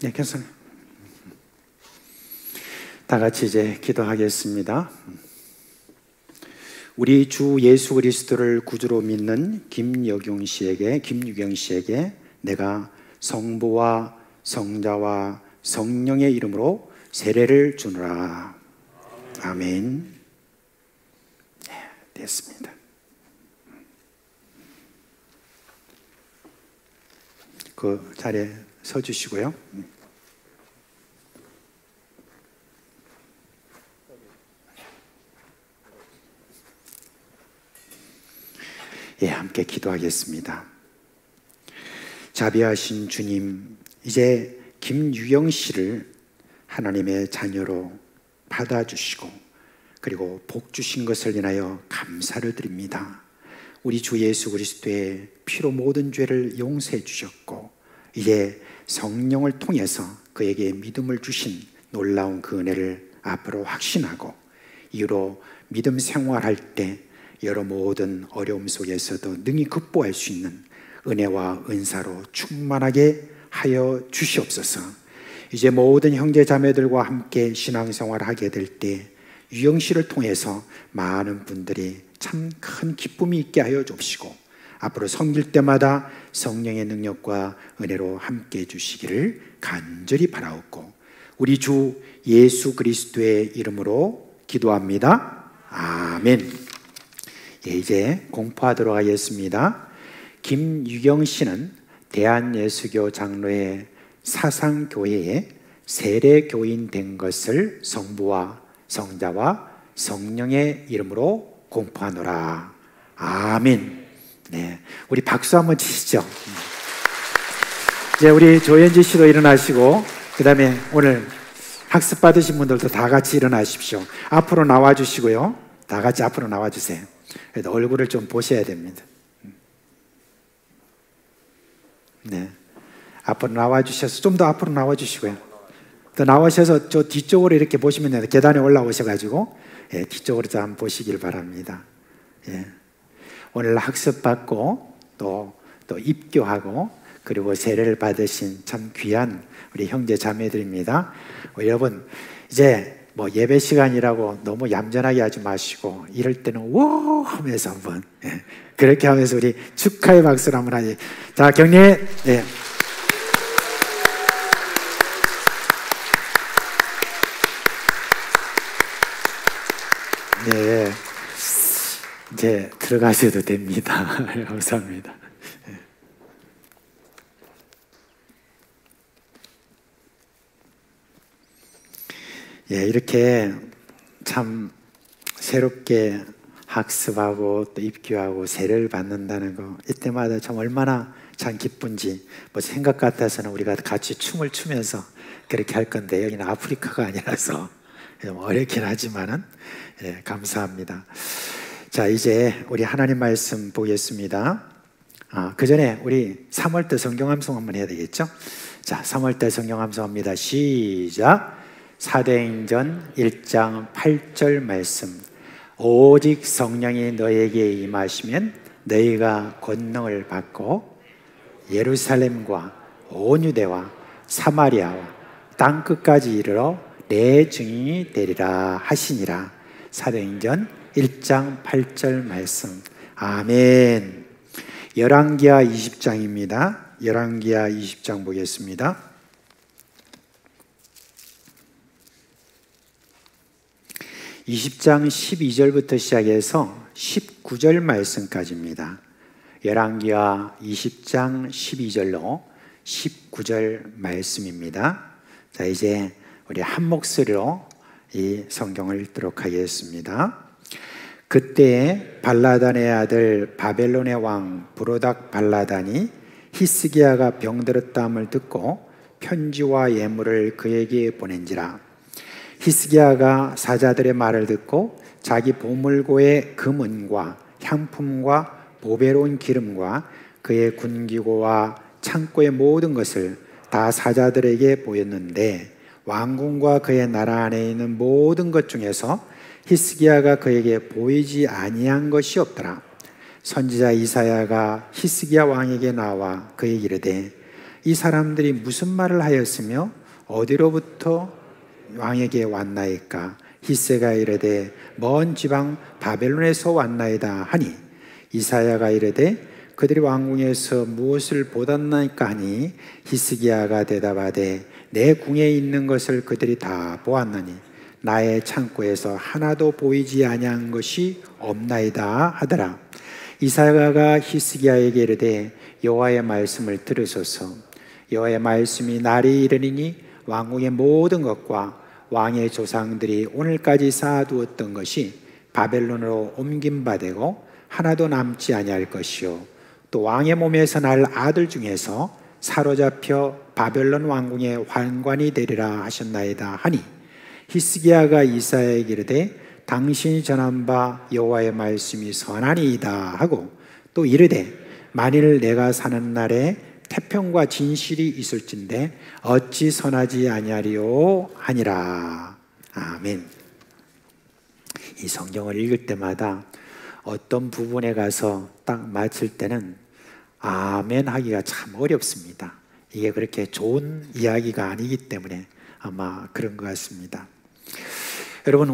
Speaker 3: 네, 괜찮아요. 다 같이 이제 기도하겠습니다. 우리 주 예수 그리스도를 구주로 믿는 김유경 씨에게 내가 성부와 성자와 성령의 이름으로 세례를 주노라. 아멘. 네, 됐습니다. 그 자리에 서 주시고요. 예, 함께 기도하겠습니다. 자비하신 주님, 이제 김유영 씨를 하나님의 자녀로 받아주시고 그리고 복 주신 것을 인하여 감사를 드립니다. 우리 주 예수 그리스도의 피로 모든 죄를 용서해 주셨고 이제 성령을 통해서 그에게 믿음을 주신 놀라운 그 은혜를 앞으로 확신하고 이후로 믿음 생활할 때 여러 모든 어려움 속에서도 능히 극복할 수 있는 은혜와 은사로 충만하게 하여 주시옵소서. 이제 모든 형제 자매들과 함께 신앙생활을 하게 될 때 유영 씨를 통해서 많은 분들이 참 큰 기쁨이 있게 하여 주시고 앞으로 섬길 때마다 성령의 능력과 은혜로 함께 해주시기를 간절히 바라옵고 우리 주 예수 그리스도의 이름으로 기도합니다. 아멘. 예, 이제 공포하도록 하겠습니다. 김유경 씨는 대한예수교 장로의 사상교회의 세례교인 된 것을 성부와 성자와 성령의 이름으로 공포하노라. 아멘. 네, 우리 박수 한번 치시죠. 이제 우리 조현지 씨도 일어나시고 그 다음에 오늘 학습 받으신 분들도 다 같이 일어나십시오. 앞으로 나와주시고요. 다 같이 앞으로 나와주세요. 그래도 얼굴을 좀 보셔야 됩니다. 네, 앞으로 나와주셔서 좀 더 앞으로 나와주시고요. 더 나오셔서 저 뒤쪽으로 이렇게 보시면 돼요. 계단에 올라오셔가지고 예, 뒤쪽으로 좀 한번 보시길 바랍니다. 예. 오늘 학습 받고 또 입교하고 그리고 세례를 받으신 참 귀한 우리 형제 자매들입니다. 여러분 이제 뭐 예배 시간이라고 너무 얌전하게 하지 마시고 이럴 때는 워 하면서 한번 예, 그렇게 하면서 우리 축하의 박수를 한번 하지. 자, 격려해. 예. 네, 이제 들어가셔도 됩니다. 감사합니다. 예, 이렇게 참 새롭게 학습하고 또 입교하고 세례를 받는다는 거 이때마다 참 얼마나 참 기쁜지 뭐 생각 같아서는 우리가 같이 춤을 추면서 그렇게 할 건데 여기는 아프리카가 아니라서 좀 어렵긴 하지만은 예, 감사합니다. 자, 이제 우리 하나님 말씀 보겠습니다. 그 전에 우리 3월대 성경 암송 한번 해야 되겠죠? 자, 3월대 성경 암송합니다. 시작. 사도행전 1장 8절 말씀. 오직 성령이 너에게 임하시면 너희가 권능을 받고 예루살렘과 온 유대와 사마리아와 땅끝까지 이르러 내 증인이 되리라 하시니라. 사도행전 1장 8절 말씀. 아멘. 열왕기하 20장입니다. 열왕기하 20장 보겠습니다. 20장 12절부터 시작해서 19절 말씀까지입니다. 열왕기하 20장 12절로 19절 말씀입니다. 자, 이제 우리 한 목소리로 이 성경을 읽도록 하겠습니다. 그때 발라단의 아들 바벨론의 왕 브로닥 발라단이 히스기야가 병들었다함을 듣고 편지와 예물을 그에게 보낸지라. 히스기야가 사자들의 말을 듣고 자기 보물고의 금은과 향품과 보배로운 기름과 그의 군기고와 창고의 모든 것을 다 사자들에게 보였는데 왕궁과 그의 나라 안에 있는 모든 것 중에서 히스기야가 그에게 보이지 아니한 것이 없더라. 선지자 이사야가 히스기야 왕에게 나와 그에게 이르되 이 사람들이 무슨 말을 하였으며 어디로부터 왕에게 왔나이까? 히스기야가 이르되 먼 지방 바벨론에서 왔나이다 하니 이사야가 이르되 그들이 왕궁에서 무엇을 보았나이까 하니 히스기야가 대답하되 내 궁에 있는 것을 그들이 다 보았나니 나의 창고에서 하나도 보이지 아니한 것이 없나이다 하더라. 이사야가 히스기야에게 이르되 여호와의 말씀을 들으소서. 여호와의 말씀이 날이 이르리니 왕궁의 모든 것과 왕의 조상들이 오늘까지 쌓아두었던 것이 바벨론으로 옮긴 바 되고 하나도 남지 아니할 것이요 또 왕의 몸에서 날 아들 중에서 사로잡혀 바벨론 왕궁의 환관이 되리라 하셨나이다 하니 히스기야가 이사야에게 이르되 당신이 전한 바 여호와의 말씀이 선하니이다 하고 또 이르되 만일 내가 사는 날에 태평과 진실이 있을진데 어찌 선하지 아니하리요 하니라. 아멘. 이 성경을 읽을 때마다 어떤 부분에 가서 딱 맞을 때는 아멘 하기가 참 어렵습니다. 이게 그렇게 좋은 이야기가 아니기 때문에 아마 그런 것 같습니다. 여러분,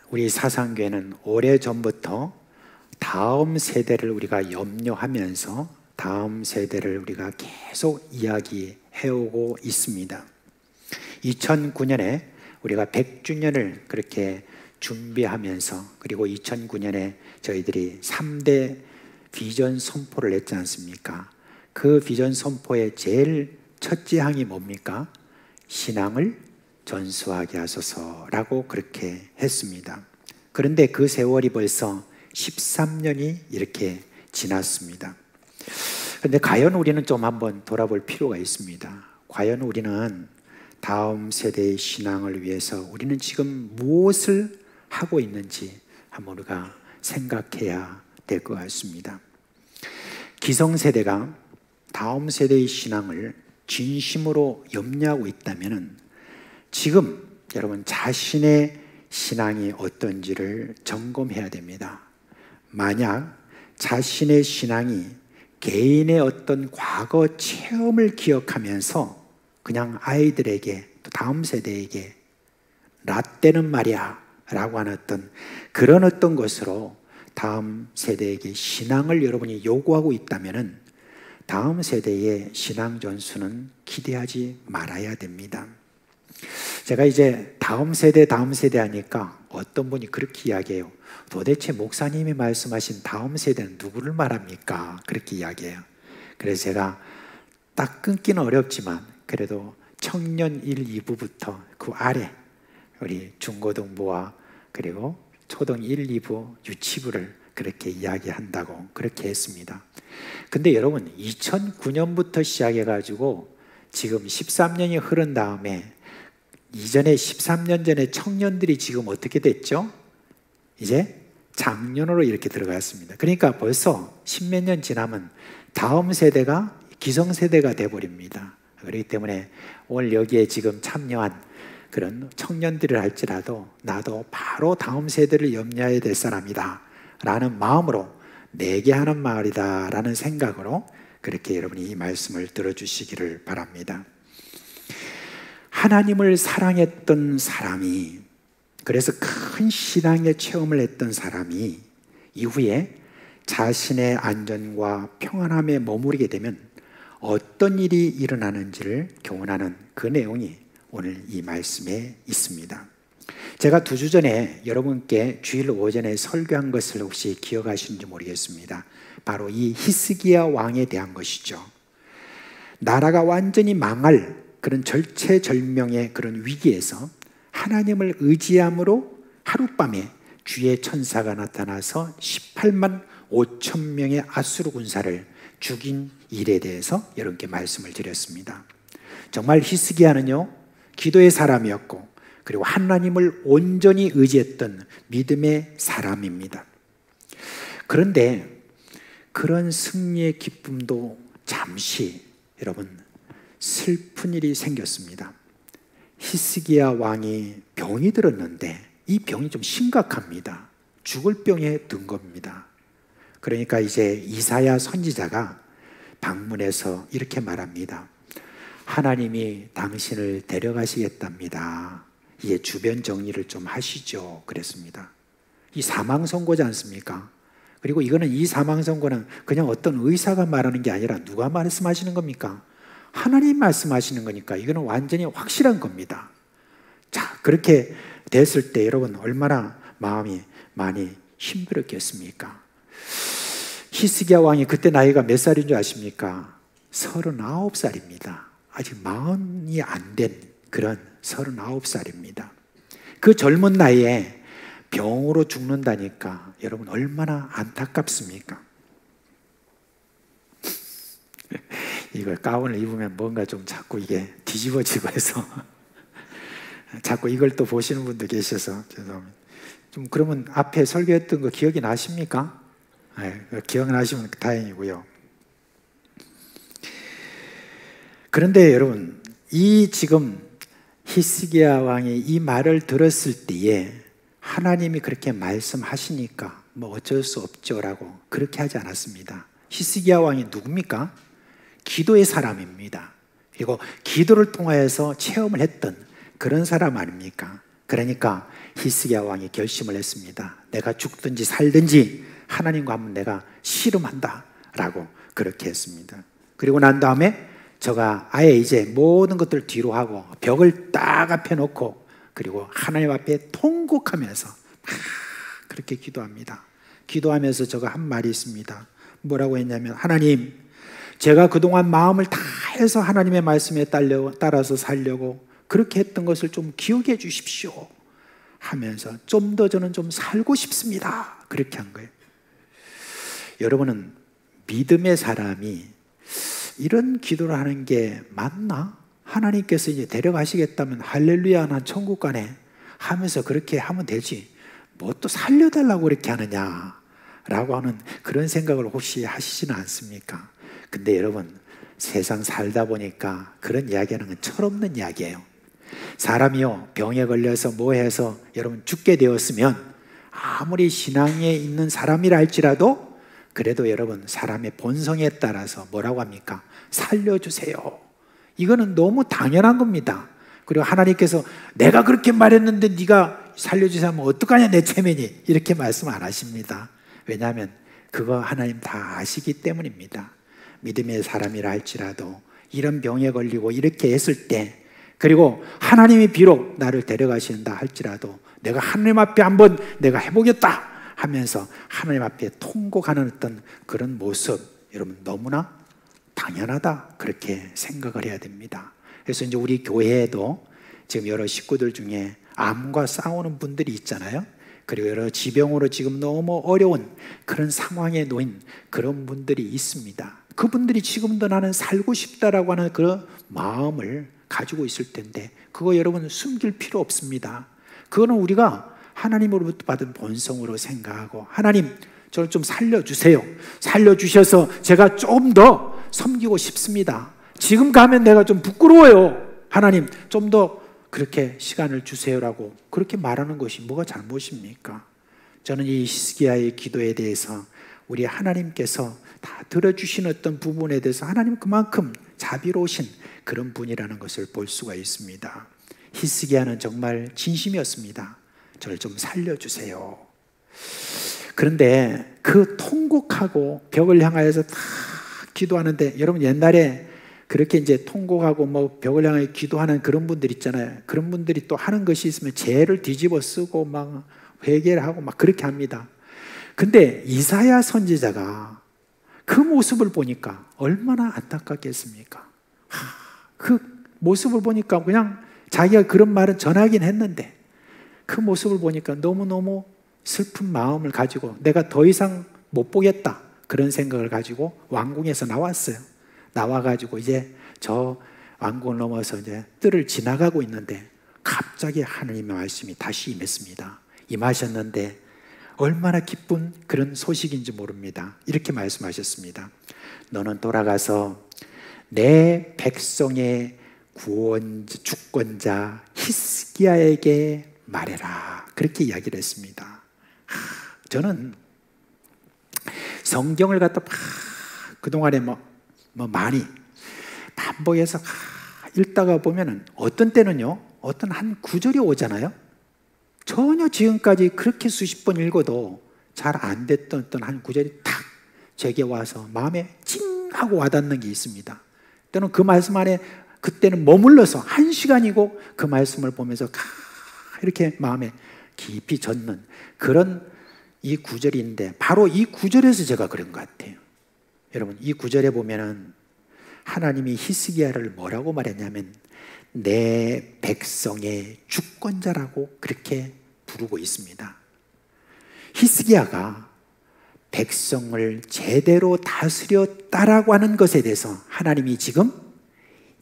Speaker 3: 우리 사상교회는 오래전부터 다음 세대를 우리가 염려하면서 다음 세대를 우리가 계속 이야기해오고 있습니다. 2009년에 우리가 100주년을 그렇게 준비하면서 그리고 2009년에 저희들이 3대 비전 선포를 했지 않습니까? 그 비전 선포의 제일 첫째 항이 뭡니까? 신앙을 전수하게 하소서라고 그렇게 했습니다. 그런데 그 세월이 벌써 13년이 이렇게 지났습니다. 그런데 과연 우리는 좀 한번 돌아볼 필요가 있습니다. 과연 우리는 다음 세대의 신앙을 위해서 우리는 지금 무엇을 하고 있는지 한번 우리가 생각해야 될 것 같습니다. 기성세대가 다음 세대의 신앙을 진심으로 염려하고 있다면 지금 여러분 자신의 신앙이 어떤지를 점검해야 됩니다. 만약 자신의 신앙이 개인의 어떤 과거 체험을 기억하면서 그냥 아이들에게 또 다음 세대에게 라떼는 말이야 라고 하는 그런 어떤 것으로 다음 세대에게 신앙을 여러분이 요구하고 있다면 다음 세대의 신앙 전수는 기대하지 말아야 됩니다. 제가 이제 다음 세대 하니까 어떤 분이 그렇게 이야기해요. 도대체 목사님이 말씀하신 다음 세대는 누구를 말합니까? 그렇게 이야기해요. 그래서 제가 딱 끊기는 어렵지만 그래도 청년 1, 2부부터 그 아래 우리 중고등부와 그리고 초등 1, 2부 유치부를 그렇게 이야기한다고 그렇게 했습니다. 근데 여러분 2009년부터 시작해가지고 지금 13년이 흐른 다음에 이전에 13년 전에 청년들이 지금 어떻게 됐죠? 이제 장년으로 이렇게 들어갔습니다. 그러니까 벌써 10몇 년 지나면 다음 세대가 기성세대가 돼버립니다. 그렇기 때문에 오늘 여기에 지금 참여한 그런 청년들을 할지라도 나도 바로 다음 세대를 염려해야 될 사람이다 라는 마음으로 내게 하는 말이다 라는 생각으로 그렇게 여러분이 이 말씀을 들어주시기를 바랍니다. 하나님을 사랑했던 사람이, 그래서 큰 신앙의 체험을 했던 사람이 이후에 자신의 안전과 평안함에 머무르게 되면 어떤 일이 일어나는지를 교훈하는 그 내용이 오늘 이 말씀에 있습니다. 제가 2주 전에 여러분께 주일 오전에 설교한 것을 혹시 기억하시는지 모르겠습니다. 바로 이 히스기야 왕에 대한 것이죠. 나라가 완전히 망할 그런 절체절명의 그런 위기에서 하나님을 의지함으로 하룻밤에 주의 천사가 나타나서 18만 5천 명의 아수르 군사를 죽인 일에 대해서 여러분께 말씀을 드렸습니다. 정말 히스기야는요, 기도의 사람이었고 그리고 하나님을 온전히 의지했던 믿음의 사람입니다. 그런데 그런 승리의 기쁨도 잠시 여러분 슬픈 일이 생겼습니다. 히스기야 왕이 병이 들었는데 이 병이 좀 심각합니다. 죽을 병에 든 겁니다. 그러니까 이제 이사야 선지자가 방문해서 이렇게 말합니다. 하나님이 당신을 데려가시겠답니다. 이제 주변 정리를 좀 하시죠. 그랬습니다. 이 사망 선고지 않습니까? 그리고 이거는 이 사망 선고는 그냥 어떤 의사가 말하는 게 아니라 누가 말씀하시는 겁니까? 하나님 말씀하시는 거니까 이거는 완전히 확실한 겁니다. 자, 그렇게 됐을 때 여러분 얼마나 마음이 많이 힘들었겠습니까? 히스기야 왕이 그때 나이가 몇 살인 줄 아십니까? 39살입니다. 아직 마흔이 안 된 그런 39살입니다. 그 젊은 나이에 병으로 죽는다니까 여러분 얼마나 안타깝습니까? 이걸 가운을 입으면 뭔가 좀 자꾸 이게 뒤집어지고 해서 자꾸 이걸 또 보시는 분도 계셔서 죄송합니다. 좀 그러면 앞에 설교했던 거 기억이 나십니까? 네, 기억나시면 다행이고요. 그런데 여러분 이 지금 히스기야 왕이 이 말을 들었을 때에 하나님이 그렇게 말씀하시니까 뭐 어쩔 수 없죠 라고 그렇게 하지 않았습니다. 히스기야 왕이 누굽니까? 기도의 사람입니다. 그리고 기도를 통하여서 체험을 했던 그런 사람 아닙니까? 그러니까 히스기야 왕이 결심을 했습니다. 내가 죽든지 살든지 하나님과 한번 내가 씨름한다 라고 그렇게 했습니다. 그리고 난 다음에 저가 아예 이제 모든 것들 뒤로 하고 벽을 딱 앞에 놓고 그리고 하나님 앞에 통곡하면서 그렇게 기도합니다. 기도하면서 저가 한 말이 있습니다. 뭐라고 했냐면 하나님, 제가 그동안 마음을 다해서 하나님의 말씀에 따라서 살려고 그렇게 했던 것을 좀 기억해 주십시오 하면서 좀 더 저는 좀 살고 싶습니다. 그렇게 한 거예요. 여러분은 믿음의 사람이 이런 기도를 하는 게 맞나? 하나님께서 이제 데려가시겠다면 할렐루야 난 천국 가네 하면서 그렇게 하면 되지 뭐 또 살려달라고 그렇게 하느냐 라고 하는 그런 생각을 혹시 하시지는 않습니까? 근데 여러분 세상 살다 보니까 그런 이야기하는 건 철없는 이야기예요. 사람이요 병에 걸려서 뭐 해서 여러분 죽게 되었으면 아무리 신앙에 있는 사람이라 할지라도 그래도 여러분 사람의 본성에 따라서 뭐라고 합니까? 살려주세요. 이거는 너무 당연한 겁니다. 그리고 하나님께서 내가 그렇게 말했는데 네가 살려주세요 하면 어떡하냐 내 체면이 이렇게 말씀 안 하십니다. 왜냐하면 그거 하나님 다 아시기 때문입니다. 믿음의 사람이라 할지라도 이런 병에 걸리고 이렇게 했을 때 그리고 하나님이 비록 나를 데려가신다 할지라도 내가 하나님 앞에 한번 내가 해보겠다 하면서 하나님 앞에 통곡하는 어떤 그런 모습 여러분 너무나 당연하다 그렇게 생각을 해야 됩니다. 그래서 이제 우리 교회에도 지금 여러 식구들 중에 암과 싸우는 분들이 있잖아요. 그리고 여러 지병으로 지금 너무 어려운 그런 상황에 놓인 그런 분들이 있습니다. 그분들이 지금도 나는 살고 싶다라고 하는 그런 마음을 가지고 있을 텐데 그거 여러분 숨길 필요 없습니다. 그거는 우리가 하나님으로부터 받은 본성으로 생각하고 하나님 저를 좀 살려주세요. 살려주셔서 제가 좀 더 섬기고 싶습니다. 지금 가면 내가 좀 부끄러워요. 하나님 좀 더 그렇게 시간을 주세요라고 그렇게 말하는 것이 뭐가 잘못입니까? 저는 이 히스기야의 기도에 대해서 우리 하나님께서 다 들어주신 어떤 부분에 대해서 하나님 그만큼 자비로우신 그런 분이라는 것을 볼 수가 있습니다. 히스기야는 정말 진심이었습니다. 저를 좀 살려주세요. 그런데 그 통곡하고 벽을 향하여서 다 기도하는데 여러분 옛날에 그렇게 이제 통곡하고 뭐 벽을 향해 기도하는 그런 분들 있잖아요. 그런 분들이 또 하는 것이 있으면 죄를 뒤집어 쓰고 막 회개를 하고 막 그렇게 합니다. 근데 이사야 선지자가 그 모습을 보니까 얼마나 안타깝겠습니까? 그 모습을 보니까 그냥 자기가 그런 말은 전하긴 했는데 그 모습을 보니까 너무너무 슬픈 마음을 가지고 내가 더 이상 못 보겠다 그런 생각을 가지고 왕궁에서 나왔어요. 나와가지고 이제 저 왕궁을 넘어서 이제 뜰을 지나가고 있는데 갑자기 하나님의 말씀이 다시 임했습니다. 임하셨는데 얼마나 기쁜 그런 소식인지 모릅니다. 이렇게 말씀하셨습니다. 너는 돌아가서 내 백성의 주권자 히스기야에게 말해라. 그렇게 이야기를 했습니다. 저는 성경을 갖다 그동안에 많이 반복해서 읽다가 보면은 어떤 때는요, 어떤 한 구절이 오잖아요. 전혀 지금까지 그렇게 수십 번 읽어도 잘 안 됐던 어떤 한 구절이 탁 제게 와서 마음에 찡 하고 와닿는 게 있습니다. 때는 그 말씀 안에 그때는 머물러서 1시간이고 그 말씀을 보면서 이렇게 마음에 깊이 젖는 그런 이 구절인데, 바로 이 구절에서 제가 그런 것 같아요. 여러분, 이 구절에 보면은 하나님이 히스기야를 뭐라고 말했냐면 내 백성의 주권자라고 그렇게 부르고 있습니다. 히스기야가 백성을 제대로 다스렸다라고 하는 것에 대해서 하나님이 지금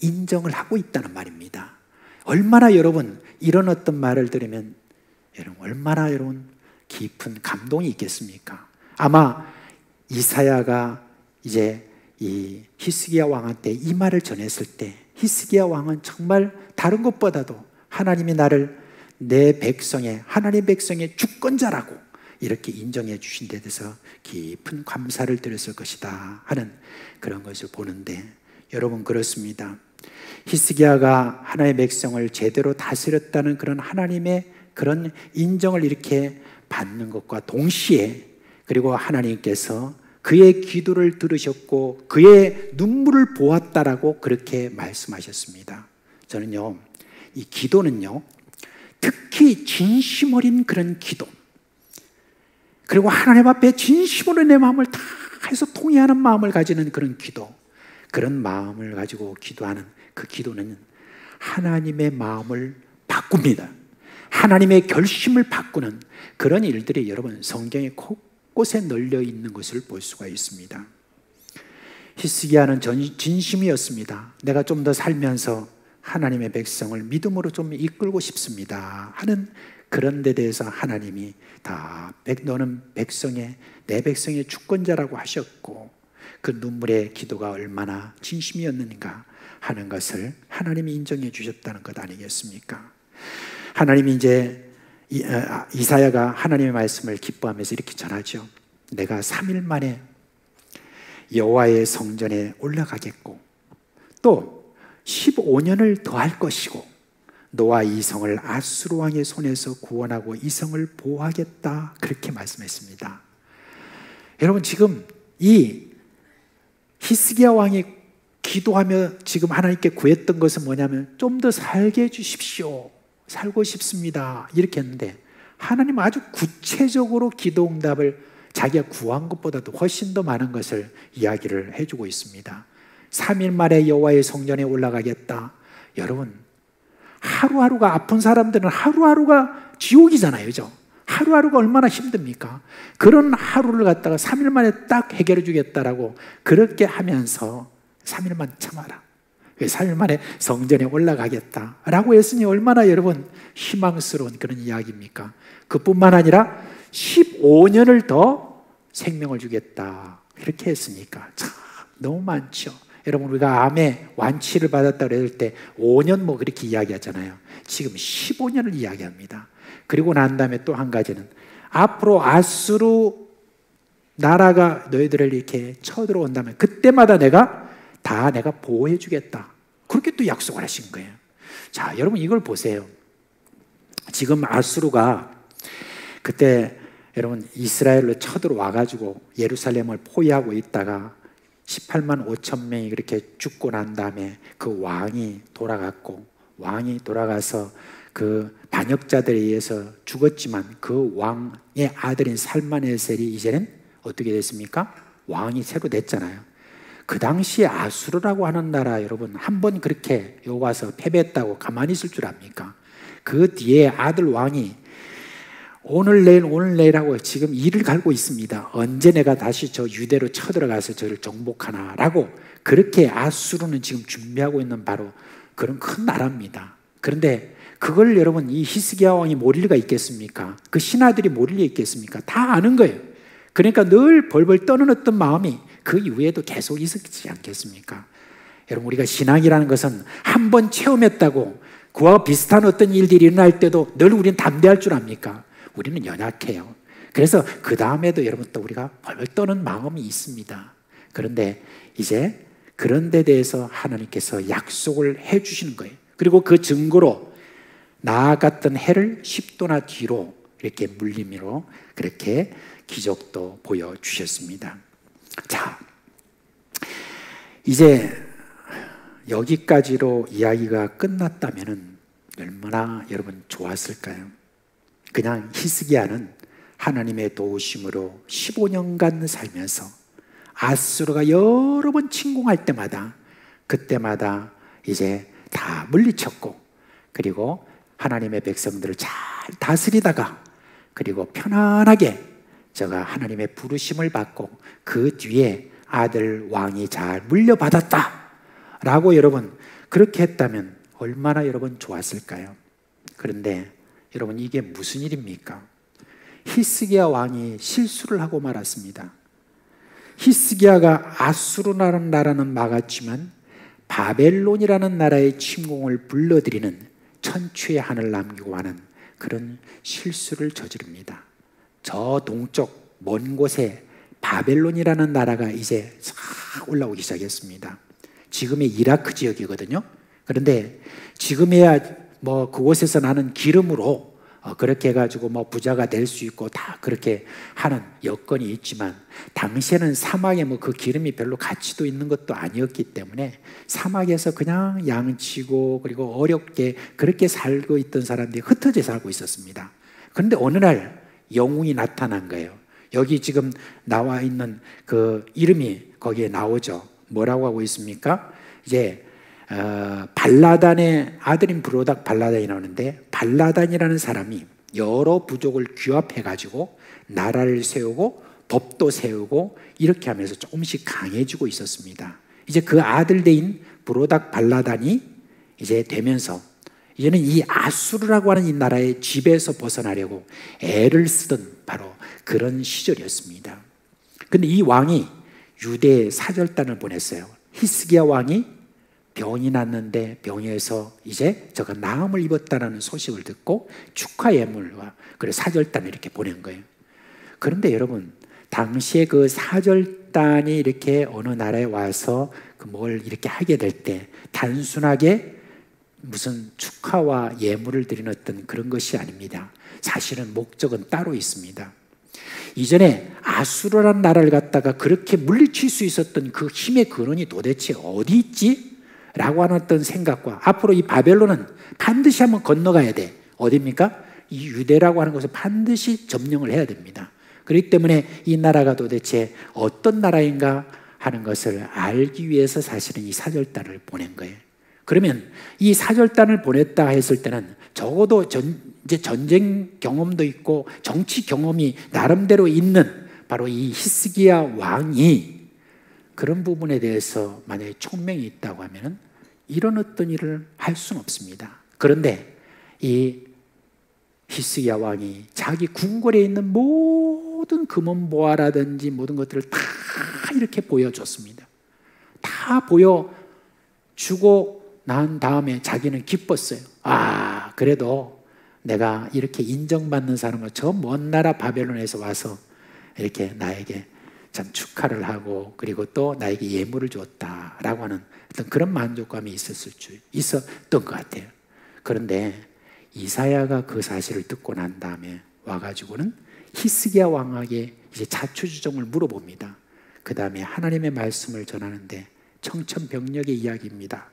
Speaker 3: 인정을 하고 있다는 말입니다. 얼마나 여러분 이런 어떤 말을 들으면 여러분 얼마나 여러분 깊은 감동이 있겠습니까? 아마 이사야가 이제 이 히스기야 왕한테 이 말을 전했을 때 히스기야 왕은 정말 다른 것보다도 하나님이 나를 내 백성의, 하나님의 백성의 주권자라고 이렇게 인정해 주신 데 대해서 깊은 감사를 드렸을 것이다 하는 그런 것을 보는데, 여러분 그렇습니다. 히스기야가 하나님의 백성을 제대로 다스렸다는 그런 하나님의 그런 인정을 이렇게 받는 것과 동시에, 그리고 하나님께서 그의 기도를 들으셨고 그의 눈물을 보았다라고 그렇게 말씀하셨습니다. 저는요, 이 기도는요, 특히 진심 어린 그런 기도, 그리고 하나님 앞에 진심으로 내 마음을 다 해서 통회하는 마음을 가지는 그런 기도, 그런 마음을 가지고 기도하는 그 기도는 하나님의 마음을 바꿉니다. 하나님의 결심을 바꾸는 그런 일들이 여러분 성경에 곳곳에 널려 있는 것을 볼 수가 있습니다. 히스기야는 진심이었습니다. 내가 좀 더 살면서 하나님의 백성을 믿음으로 좀 이끌고 싶습니다 하는 그런 데 대해서 하나님이 다 너는 백성의, 내 백성의 주권자라고 하셨고 그 눈물의 기도가 얼마나 진심이었는가 하는 것을 하나님이 인정해 주셨다는 것 아니겠습니까? 하나님이 이제 이사야가 하나님의 말씀을 기뻐하면서 이렇게 전하죠. 내가 3일 만에 여호와의 성전에 올라가겠고 또 15년을 더할 것이고 너와 이 성을 아수르 왕의 손에서 구원하고 이 성을 보호하겠다, 그렇게 말씀했습니다. 여러분, 지금 이 히스기야 왕이 기도하며 지금 하나님께 구했던 것은 뭐냐면 좀 더 살게 해주십시오, 살고 싶습니다, 이렇게 했는데 하나님은 아주 구체적으로 기도 응답을 자기가 구한 것보다도 훨씬 더 많은 것을 이야기를 해주고 있습니다. 3일 만에 여호와의 성전에 올라가겠다. 여러분, 하루하루가, 아픈 사람들은 하루하루가 지옥이잖아요, 그죠? 하루하루가 얼마나 힘듭니까? 그런 하루를 갖다가 3일 만에 딱 해결해 주겠다라고 그렇게 하면서 3일만 참아라, 3일 만에 성전에 올라가겠다라고 했으니 얼마나 여러분 희망스러운 그런 이야기입니까? 그뿐만 아니라 15년을 더 생명을 주겠다, 이렇게 했으니까 참 너무 많죠. 여러분, 우리가 암에 완치를 받았다고 했을 때 5년 뭐 그렇게 이야기하잖아요. 지금 15년을 이야기합니다. 그리고 난 다음에 또 한 가지는 앞으로 아수르 나라가 너희들을 이렇게 쳐들어온다면 그때마다 내가 보호해 주겠다, 그렇게 또 약속을 하신 거예요. 자, 여러분 이걸 보세요. 지금 아수르가 그때 여러분 이스라엘로 쳐들어와 가지고 예루살렘을 포위하고 있다가 18만 5천 명이 그렇게 죽고 난 다음에 그 왕이 돌아가서 그 반역자들에 의해서 죽었지만 그 왕의 아들인 살만에셀이 이제는 어떻게 됐습니까? 왕이 새로 됐잖아요. 그 당시에 아수르라고 하는 나라, 여러분 한번 그렇게 와서 패배했다고 가만히 있을 줄 압니까? 그 뒤에 아들 왕이 오늘 내일 하고 지금 이를 갈고 있습니다. 언제 내가 다시 저 유대로 쳐들어가서 저를 정복하나라고 그렇게 아수르는 지금 준비하고 있는 바로 그런 큰 나라입니다. 그런데 그걸 여러분 이 히스기야 왕이 모를 리가 있겠습니까? 그 신하들이 모를 리 있겠습니까? 다 아는 거예요. 그러니까 늘 벌벌 떠는 어떤 마음이 그 이후에도 계속 있었지 않겠습니까? 여러분, 우리가 신앙이라는 것은 한 번 체험했다고 그와 비슷한 어떤 일들이 일어날 때도 늘 우리는 담대할 줄 압니까? 우리는 연약해요. 그래서 그 다음에도 여러분 또 우리가 벌벌 떠는 마음이 있습니다. 그런데 이제 그런 데 대해서 하나님께서 약속을 해 주시는 거예요. 그리고 그 증거로 나아갔던 해를 10도나 뒤로 이렇게 물림으로 그렇게 기적도 보여주셨습니다. 자, 이제 여기까지로 이야기가 끝났다면 얼마나 여러분 좋았을까요? 그냥 히스기야는 하나님의 도우심으로 15년간 살면서 아수르가 여러 번 침공할 때마다 그때마다 이제 다 물리쳤고, 그리고 하나님의 백성들을 잘 다스리다가, 그리고 편안하게 제가 하나님의 부르심을 받고 그 뒤에 아들 왕이 잘 물려받았다 라고 여러분 그렇게 했다면 얼마나 여러분 좋았을까요? 그런데 여러분 이게 무슨 일입니까? 히스기야 왕이 실수를 하고 말았습니다. 히스기야가 아수르라는 나라는 막았지만 바벨론이라는 나라의 침공을 불러들이는 천추의 한을 남기고 하는 그런 실수를 저지릅니다. 저 동쪽 먼 곳에 바벨론이라는 나라가 이제 싹 올라오기 시작했습니다. 지금의 이라크 지역이거든요. 그런데 지금에야 뭐 그곳에서 나는 기름으로 그렇게 해가지고 뭐 부자가 될 수 있고 다 그렇게 하는 여건이 있지만, 당시에는 사막에 뭐 그 기름이 별로 가치도 있는 것도 아니었기 때문에 사막에서 그냥 양치고 그리고 어렵게 그렇게 살고 있던 사람들이 흩어져 살고 있었습니다. 그런데 어느 날 영웅이 나타난 거예요. 여기 지금 나와 있는 그 이름이 거기에 나오죠. 뭐라고 하고 있습니까? 이제 발라단의 아들인 브로닥 발라단이 나오는데, 발라단이라는 사람이 여러 부족을 규합해가지고 나라를 세우고 법도 세우고 이렇게 하면서 조금씩 강해지고 있었습니다. 이제 그 아들 대인 브로닥 발라단이 이제 되면서 이제는 이 아수르라고 하는 이 나라의 지배에서 벗어나려고 애를 쓰던 바로 그런 시절이었습니다. 그런데 이 왕이 유대에 사절단을 보냈어요. 히스기야 왕이 병이 났는데 병에서 이제 저가 나음을 입었다는 소식을 듣고 축하 예물과 그래서 사절단을 이렇게 보낸 거예요. 그런데 여러분, 당시에 그 사절단이 이렇게 어느 나라에 와서 그 뭘 이렇게 하게 될 때 단순하게 무슨 축하와 예물을 드리는 어떤 그런 것이 아닙니다. 사실은 목적은 따로 있습니다. 이전에 아수르라는 나라를 갖다가 그렇게 물리칠 수 있었던 그 힘의 근원이 도대체 어디 있지? 라고 하는 어떤 생각과, 앞으로 이 바벨론은 반드시 한번 건너가야 돼. 어디입니까? 이 유대라고 하는 것을 반드시 점령을 해야 됩니다. 그렇기 때문에 이 나라가 도대체 어떤 나라인가 하는 것을 알기 위해서 사실은 이 사절단을 보낸 거예요. 그러면 이 사절단을 보냈다 했을 때는 적어도 이제 전쟁 경험도 있고 정치 경험이 나름대로 있는 바로 이 히스기야 왕이 그런 부분에 대해서 만약에 총명이 있다고 하면 이런 어떤 일을 할 수는 없습니다. 그런데 이 히스기야 왕이 자기 궁궐에 있는 모든 금은보화라든지 모든 것들을 다 이렇게 보여줬습니다. 다 보여주고 난 다음에 자기는 기뻤어요. 아, 그래도 내가 이렇게 인정받는 사람을 저 먼 나라 바벨론에서 와서 이렇게 나에게 참 축하를 하고 그리고 또 나에게 예물을 줬다라고 하는 어떤 그런 만족감이 있었던 것 같아요. 그런데 이사야가 그 사실을 듣고 난 다음에 와가지고는 히스기야 왕에게 이제 자초지종을 물어봅니다. 그 다음에 하나님의 말씀을 전하는데 청천벽력의 이야기입니다.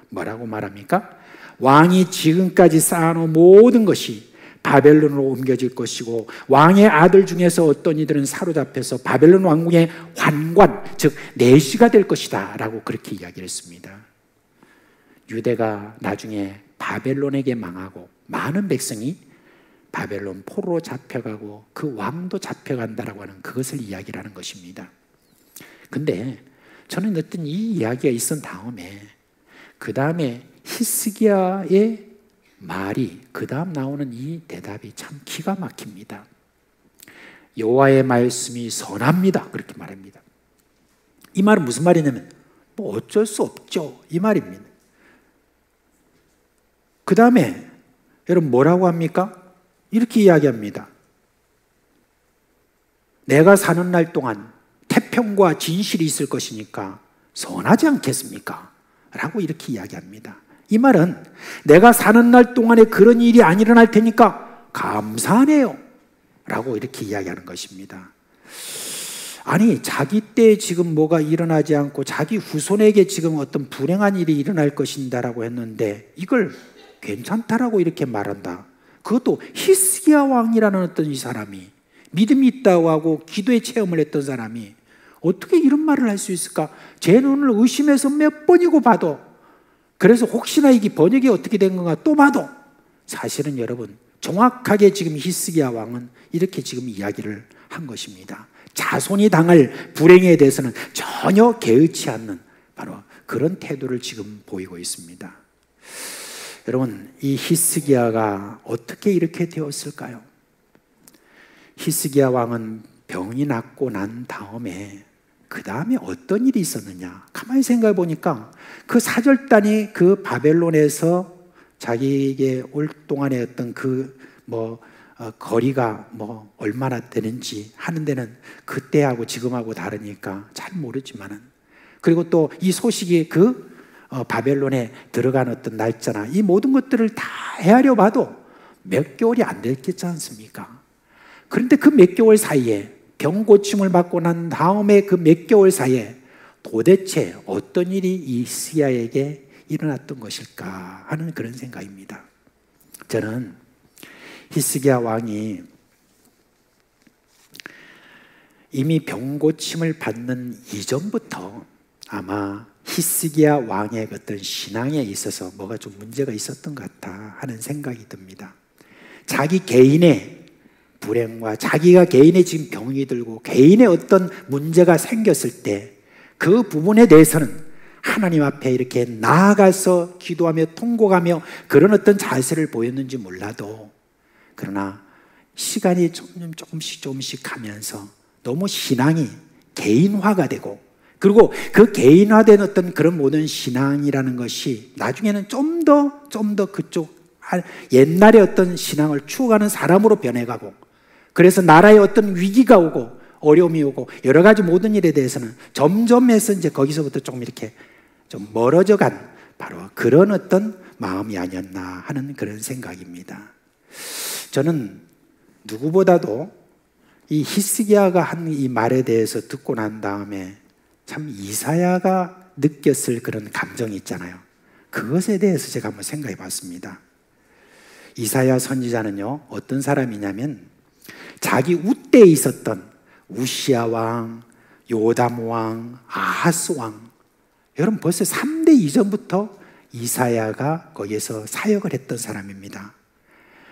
Speaker 3: 뭐라고 말합니까? 왕이 지금까지 쌓아놓은 모든 것이 바벨론으로 옮겨질 것이고 왕의 아들 중에서 어떤 이들은 사로잡혀서 바벨론 왕궁의 환관, 즉 내시가 될 것이다 라고 그렇게 이야기를 했습니다. 유대가 나중에 바벨론에게 망하고 많은 백성이 바벨론 포로로 잡혀가고 그 왕도 잡혀간다라고 하는 그것을 이야기를 하는 것입니다. 근데 저는 어떤 이 이야기가 있은 다음에 그 다음에 히스기야의 말이 그 다음 나오는 이 대답이 참 기가 막힙니다. 여호와의 말씀이 선합니다. 그렇게 말합니다. 이 말은 무슨 말이냐면 뭐 어쩔 수 없죠. 이 말입니다. 그 다음에 여러분 뭐라고 합니까? 이렇게 이야기합니다. 내가 사는 날 동안 태평과 진실이 있을 것이니까 선하지 않겠습니까? 라고 이렇게 이야기합니다. 이 말은 내가 사는 날 동안에 그런 일이 안 일어날 테니까 감사하네요 라고 이렇게 이야기하는 것입니다. 아니, 자기 때 지금 뭐가 일어나지 않고 자기 후손에게 지금 어떤 불행한 일이 일어날 것인다라고 했는데 이걸 괜찮다라고 이렇게 말한다. 그것도 히스기야 왕이라는 어떤 이 사람이, 믿음이 있다고 하고 기도의 체험을 했던 사람이 어떻게 이런 말을 할 수 있을까? 제 눈을 의심해서 몇 번이고 봐도, 그래서 혹시나 이게 번역이 어떻게 된 건가 또 봐도, 사실은 여러분 정확하게 지금 히스기야 왕은 이렇게 지금 이야기를 한 것입니다. 자손이 당할 불행에 대해서는 전혀 개의치 않는 바로 그런 태도를 지금 보이고 있습니다. 여러분, 이 히스기야가 어떻게 이렇게 되었을까요? 히스기야 왕은 병이 낫고 난 다음에 그 다음에 어떤 일이 있었느냐? 가만히 생각해 보니까 그 사절단이 그 바벨론에서 자기에게 올 동안의 어떤 거리가 얼마나 되는지 하는 데는 그때하고 지금하고 다르니까 잘 모르지만은, 그리고 또 이 소식이 바벨론에 들어간 어떤 날짜나 이 모든 것들을 다 헤아려 봐도 몇 개월이 안 됐겠지 않습니까? 그런데 그 몇 개월 사이에, 병 고침을 받고 난 다음에 그 몇 개월 사이에 도대체 어떤 일이 이 히스기야에게 일어났던 것일까 하는 그런 생각입니다. 저는 히스기야 왕이 이미 병 고침을 받는 이전부터 아마 히스기야 왕의 어떤 신앙에 있어서 뭐가 좀 문제가 있었던 것 같아 하는 생각이 듭니다. 자기 개인의 불행과 자기가 개인의 지금 병이 들고 개인의 어떤 문제가 생겼을 때 그 부분에 대해서는 하나님 앞에 이렇게 나아가서 기도하며 통곡하며 그런 어떤 자세를 보였는지 몰라도, 그러나 시간이 조금씩 가면서 너무 신앙이 개인화가 되고, 그리고 그 개인화된 어떤 그런 모든 신앙이라는 것이 나중에는 좀 더 그쪽 옛날의 어떤 신앙을 추구하는 사람으로 변해가고, 그래서 나라에 어떤 위기가 오고 어려움이 오고 여러 가지 모든 일에 대해서는 점점 해서 이제 거기서부터 조금 이렇게 좀 멀어져 간 바로 그런 어떤 마음이 아니었나 하는 그런 생각입니다. 저는 누구보다도 이 히스기야가 한 이 말에 대해서 듣고 난 다음에 참 이사야가 느꼈을 그런 감정이 있잖아요. 그것에 대해서 제가 한번 생각해 봤습니다. 이사야 선지자는요, 어떤 사람이냐면 자기 우때에 있었던 우시야 왕, 요담 왕, 아하스 왕, 여러분 벌써 3대 이전부터 이사야가 거기에서 사역을 했던 사람입니다.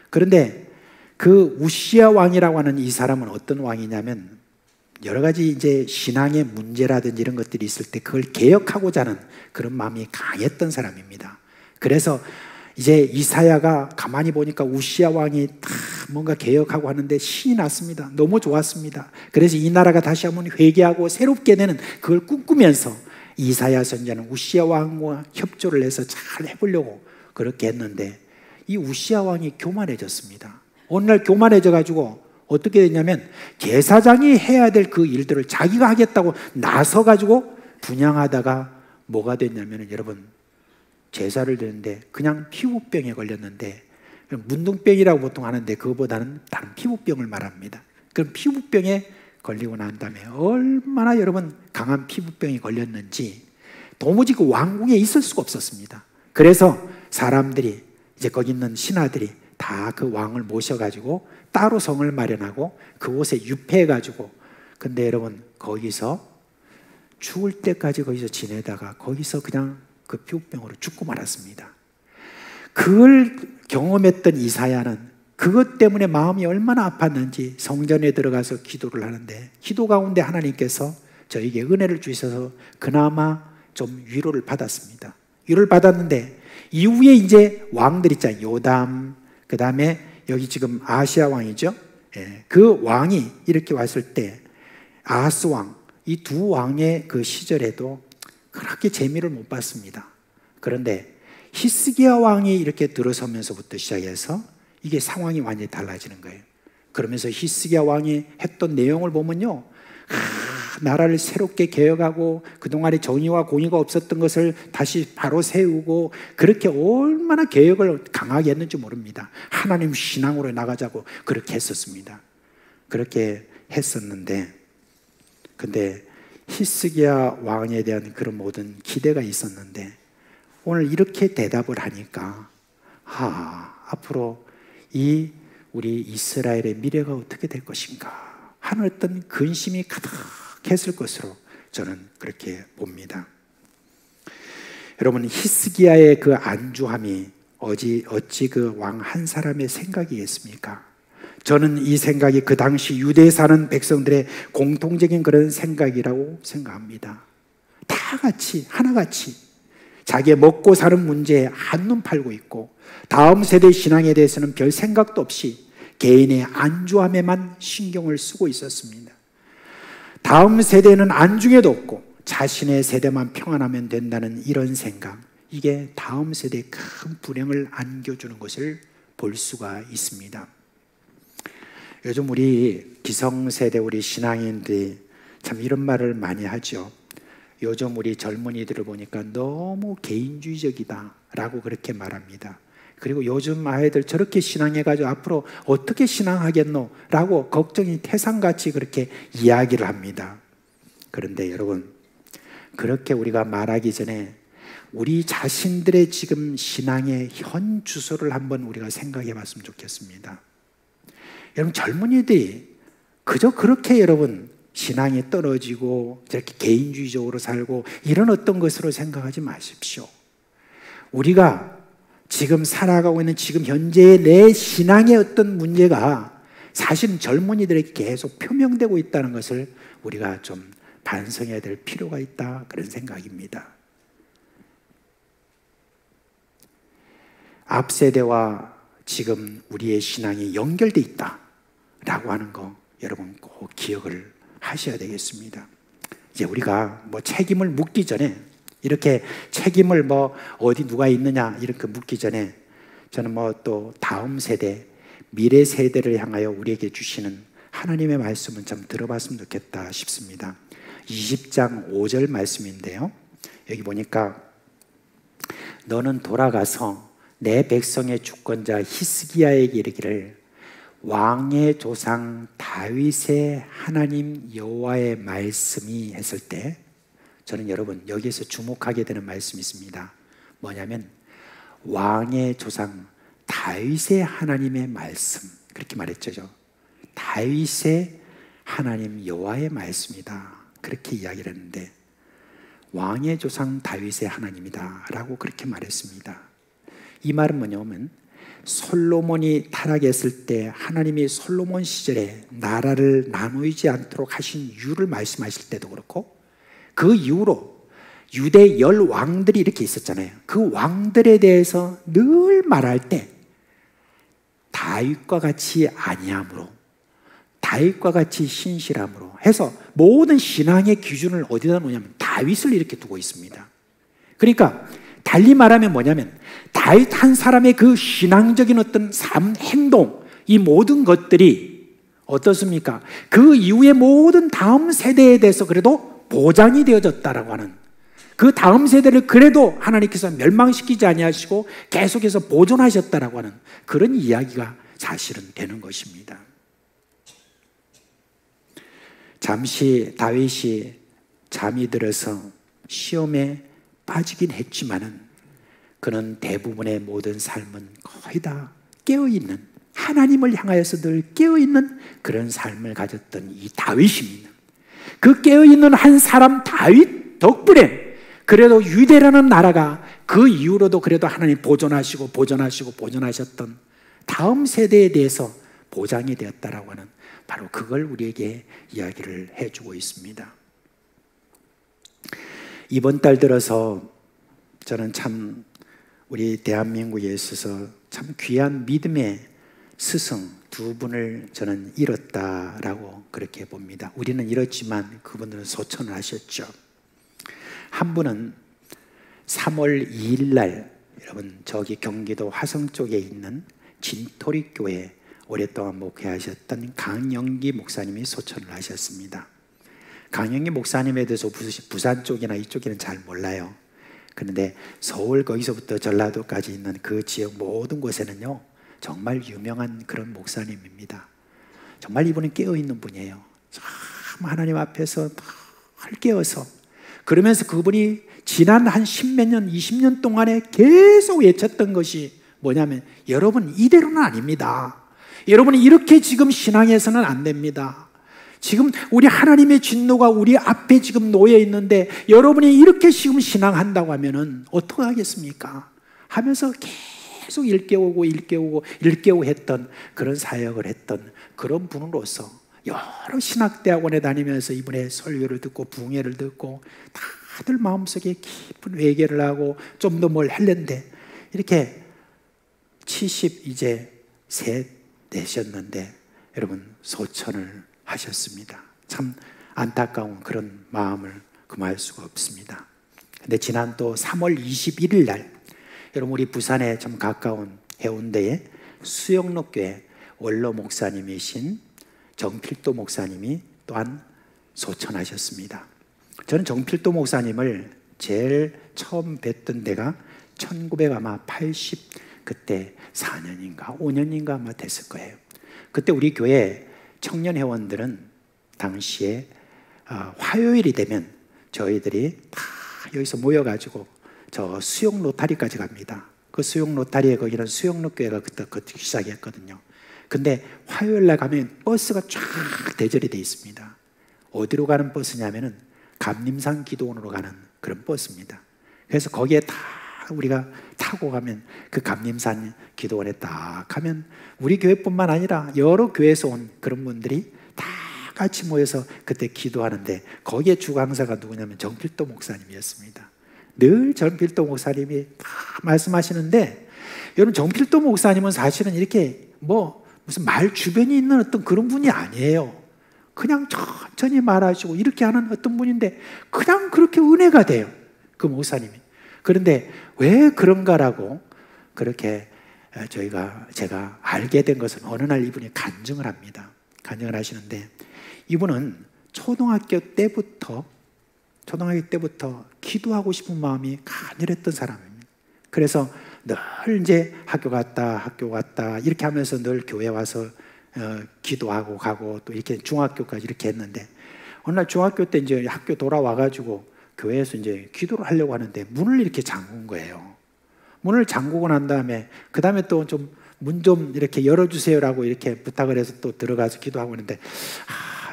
Speaker 3: 그런데 그 우시야 왕이라고 하는 이 사람은 어떤 왕이냐면 여러 가지 이제 신앙의 문제라든지 이런 것들이 있을 때 그걸 개혁하고자 하는 그런 마음이 강했던 사람입니다. 그래서 이제 이사야가 가만히 보니까 우시야 왕이 다 뭔가 개혁하고 하는데 신이 났습니다. 너무 좋았습니다. 그래서 이 나라가 다시 한번 회개하고 새롭게 되는 그걸 꿈꾸면서 이사야 선지자는 우시야 왕과 협조를 해서 잘 해보려고 그렇게 했는데 이 우시야 왕이 교만해졌습니다. 어느 날 교만해져 가지고 어떻게 됐냐면 제사장이 해야 될 그 일들을 자기가 하겠다고 나서 가지고 분향하다가 뭐가 됐냐면 여러분 제사를 드는데 그냥 피부병에 걸렸는데, 문둥병이라고 보통 하는데 그거보다는 다른 피부병을 말합니다. 그럼 피부병에 걸리고 난 다음에 얼마나 여러분 강한 피부병이 걸렸는지 도무지 그 왕궁에 있을 수가 없었습니다. 그래서 사람들이 이제 거기 있는 신하들이 다 그 왕을 모셔가지고 따로 성을 마련하고 그곳에 유폐해가지고, 근데 여러분 거기서 죽을 때까지 거기서 지내다가 거기서 그냥 그 피부병으로 죽고 말았습니다. 그걸 경험했던 이사야는 그것 때문에 마음이 얼마나 아팠는지 성전에 들어가서 기도를 하는데 기도 가운데 하나님께서 저에게 은혜를 주셔서 그나마 좀 위로를 받았습니다. 위로를 받았는데 이후에 이제 왕들 있잖아요. 요담, 그 다음에 여기 지금 아시아 왕이죠. 그 왕이 이렇게 왔을 때 아하스 왕, 이 두 왕의 그 시절에도 그렇게 재미를 못 봤습니다. 그런데 히스기야 왕이 이렇게 들어서면서부터 시작해서 이게 상황이 완전히 달라지는 거예요. 그러면서 히스기야 왕이 했던 내용을 보면요, 나라를 새롭게 개혁하고 그동안에 정의와 공의가 없었던 것을 다시 바로 세우고 그렇게 얼마나 개혁을 강하게 했는지 모릅니다. 하나님 신앙으로 나가자고 그렇게 했었습니다. 그렇게 했었는데 근데 히스기야 왕에 대한 그런 모든 기대가 있었는데 오늘 이렇게 대답을 하니까 앞으로 우리 이스라엘의 미래가 어떻게 될 것인가 하는 어떤 근심이 가득했을 것으로 저는 그렇게 봅니다. 여러분 히스기야의 그 안주함이 어찌 그 왕 한 사람의 생각이겠습니까? 저는 이 생각이 그 당시 유대에 사는 백성들의 공통적인 그런 생각이라고 생각합니다. 다 같이 하나같이 자기의 먹고 사는 문제에 한눈 팔고 있고 다음 세대 신앙에 대해서는 별 생각도 없이 개인의 안주함에만 신경을 쓰고 있었습니다. 다음 세대는 안중에도 없고 자신의 세대만 평안하면 된다는 이런 생각, 이게 다음 세대에 큰 불행을 안겨주는 것을 볼 수가 있습니다. 요즘 우리 기성세대 우리 신앙인들이 참 이런 말을 많이 하죠. 요즘 우리 젊은이들을 보니까 너무 개인주의적이다 라고 그렇게 말합니다. 그리고 요즘 아이들 저렇게 신앙해가지고 앞으로 어떻게 신앙하겠노? 라고 걱정이 태산같이 그렇게 이야기를 합니다. 그런데 여러분, 그렇게 우리가 말하기 전에 우리 자신들의 지금 신앙의 현 주소를 한번 우리가 생각해 봤으면 좋겠습니다. 여러분, 젊은이들이 그저 그렇게 여러분 신앙이 떨어지고 저렇게 개인주의적으로 살고 이런 어떤 것으로 생각하지 마십시오. 우리가 지금 살아가고 있는 지금 현재의 내 신앙의 어떤 문제가 사실은 젊은이들에게 계속 표명되고 있다는 것을 우리가 좀 반성해야 될 필요가 있다, 그런 생각입니다. 앞 세대와 지금 우리의 신앙이 연결되어 있다라고 하는 거 여러분 꼭 기억을 하셔야 되겠습니다. 이제 우리가 뭐 책임을 묻기 전에 이렇게 책임을 뭐 어디 누가 있느냐 이렇게 묻기 전에 저는 뭐 또 다음 세대, 미래 세대를 향하여 우리에게 주시는 하나님의 말씀은 좀 들어봤으면 좋겠다 싶습니다. 20장 5절 말씀인데요. 여기 보니까 너는 돌아가서 내 백성의 주권자 히스기야에게 이르기를 왕의 조상 다윗의 하나님 여호와의 말씀이 했을 때 저는 여러분 여기에서 주목하게 되는 말씀이 있습니다. 뭐냐면 왕의 조상 다윗의 하나님의 말씀, 그렇게 말했죠. 다윗의 하나님 여호와의 말씀이다, 그렇게 이야기를 했는데 왕의 조상 다윗의 하나님이다 라고 그렇게 말했습니다. 이 말은 뭐냐면 솔로몬이 타락했을 때 하나님이 솔로몬 시절에 나라를 나누지 않도록 하신 이유를 말씀하실 때도 그렇고 그 이후로 유대 10왕들이 이렇게 있었잖아요. 그 왕들에 대해서 늘 말할 때 다윗과 같이 아니함으로, 다윗과 같이 신실함으로 해서 모든 신앙의 기준을 어디다 놓냐면 다윗을 이렇게 두고 있습니다. 그러니까 달리 말하면 뭐냐면 다윗 한 사람의 그 신앙적인 어떤 삶, 행동, 이 모든 것들이 어떻습니까? 그 이후의 모든 다음 세대에 대해서 그래도 보장이 되어졌다라고 하는, 그 다음 세대를 그래도 하나님께서 멸망시키지 아니하시고 계속해서 보존하셨다라고 하는 그런 이야기가 사실은 되는 것입니다. 잠시 다윗이 잠이 들어서 시험에 빠지긴 했지만은 그는 대부분의 모든 삶은 거의 다 깨어있는, 하나님을 향하여서 늘 깨어있는 그런 삶을 가졌던 이 다윗입니다. 그 깨어있는 한 사람 다윗 덕분에 그래도 유대라는 나라가 그 이후로도 그래도 하나님 보존하셨던 다음 세대에 대해서 보장이 되었다라고 하는 바로 그걸 우리에게 이야기를 해주고 있습니다. 이번 달 들어서 저는 참 우리 대한민국에 있어서 참 귀한 믿음의 스승 두 분을 저는 잃었다라고 그렇게 봅니다. 우리는 잃었지만 그분들은 소천을 하셨죠. 한 분은 3월 2일 날 여러분 저기 경기도 화성 쪽에 있는 진토리교회 오랫동안 목회하셨던 강영기 목사님이 소천을 하셨습니다. 강영희 목사님에 대해서 부산 쪽이나 이쪽에는 잘 몰라요. 그런데 서울 거기서부터 전라도까지 있는 그 지역 모든 곳에는요 정말 유명한 그런 목사님입니다. 정말 이분은 깨어있는 분이에요. 참 하나님 앞에서 늘 깨어서, 그러면서 그분이 지난 한 10몇 년, 20년 동안에 계속 외쳤던 것이 뭐냐면, 여러분 이대로는 아닙니다. 여러분이 이렇게 지금 신앙에서는 안 됩니다. 지금 우리 하나님의 진노가 우리 앞에 지금 놓여 있는데 여러분이 이렇게 지금 신앙한다고 하면은 어떻게 하겠습니까? 하면서 계속 일깨우고 했던 그런 사역을 했던 그런 분으로서 여러 신학대학원에 다니면서 이분의 설교를 듣고 붕해를 듣고 다들 마음속에 깊은 회개를 하고 좀 더 뭘 했는데 이렇게 70 이제 셋 되셨는데 여러분 소천을 하셨습니다. 참 안타까운 그런 마음을 금할 수가 없습니다. 근데 지난 또 3월 21일 날 여러분 우리 부산에 좀 가까운 해운대에 수영록교회 원로 목사님이신 정필도 목사님이 또한 소천하셨습니다. 저는 정필도 목사님을 제일 처음 뵀던 데가 1980 그때 4년인가 5년인가 아마 됐을 거예요. 그때 우리 교회 청년 회원들은 당시에 화요일이 되면 저희들이 다 여기서 모여가지고 저 수영 로타리까지 갑니다. 그 수영 로타리에 거기는 수영록교회가 그때 시작했거든요. 근데 화요일 날 가면 버스가 쫙 대절이 돼 있습니다. 어디로 가는 버스냐면은 감림산 기도원으로 가는 그런 버스입니다. 그래서 거기에 다 우리가 타고 가면 그 감림산 기도원에 딱 가면 우리 교회뿐만 아니라 여러 교회에서 온 그런 분들이 다 같이 모여서 그때 기도하는데 거기에 주강사가 누구냐면 정필도 목사님이었습니다. 늘 정필도 목사님이 다 말씀하시는데 여러분 정필도 목사님은 사실은 이렇게 무슨 말 주변에 있는 어떤 그런 분이 아니에요. 그냥 천천히 말하시고 이렇게 하는 어떤 분인데 그냥 그렇게 은혜가 돼요. 그 목사님이. 그런데 왜 그런가라고 그렇게 제가 알게 된 것은 어느 날 이분이 간증을 합니다. 간증을 하시는데 이분은 초등학교 때부터 기도하고 싶은 마음이 간절했던 사람입니다. 그래서 늘 이제 학교 갔다 이렇게 하면서 늘 교회 와서 기도하고 가고 또 이렇게 중학교까지 이렇게 했는데 어느 날 중학교 때 이제 학교 돌아와가지고 교회에서 이제 기도를 하려고 하는데 문을 이렇게 잠근 거예요. 문을 잠그고 난 다음에 그 다음에 또 좀 문 좀 이렇게 열어주세요라고 이렇게 부탁을 해서 또 들어가서 기도하고 있는데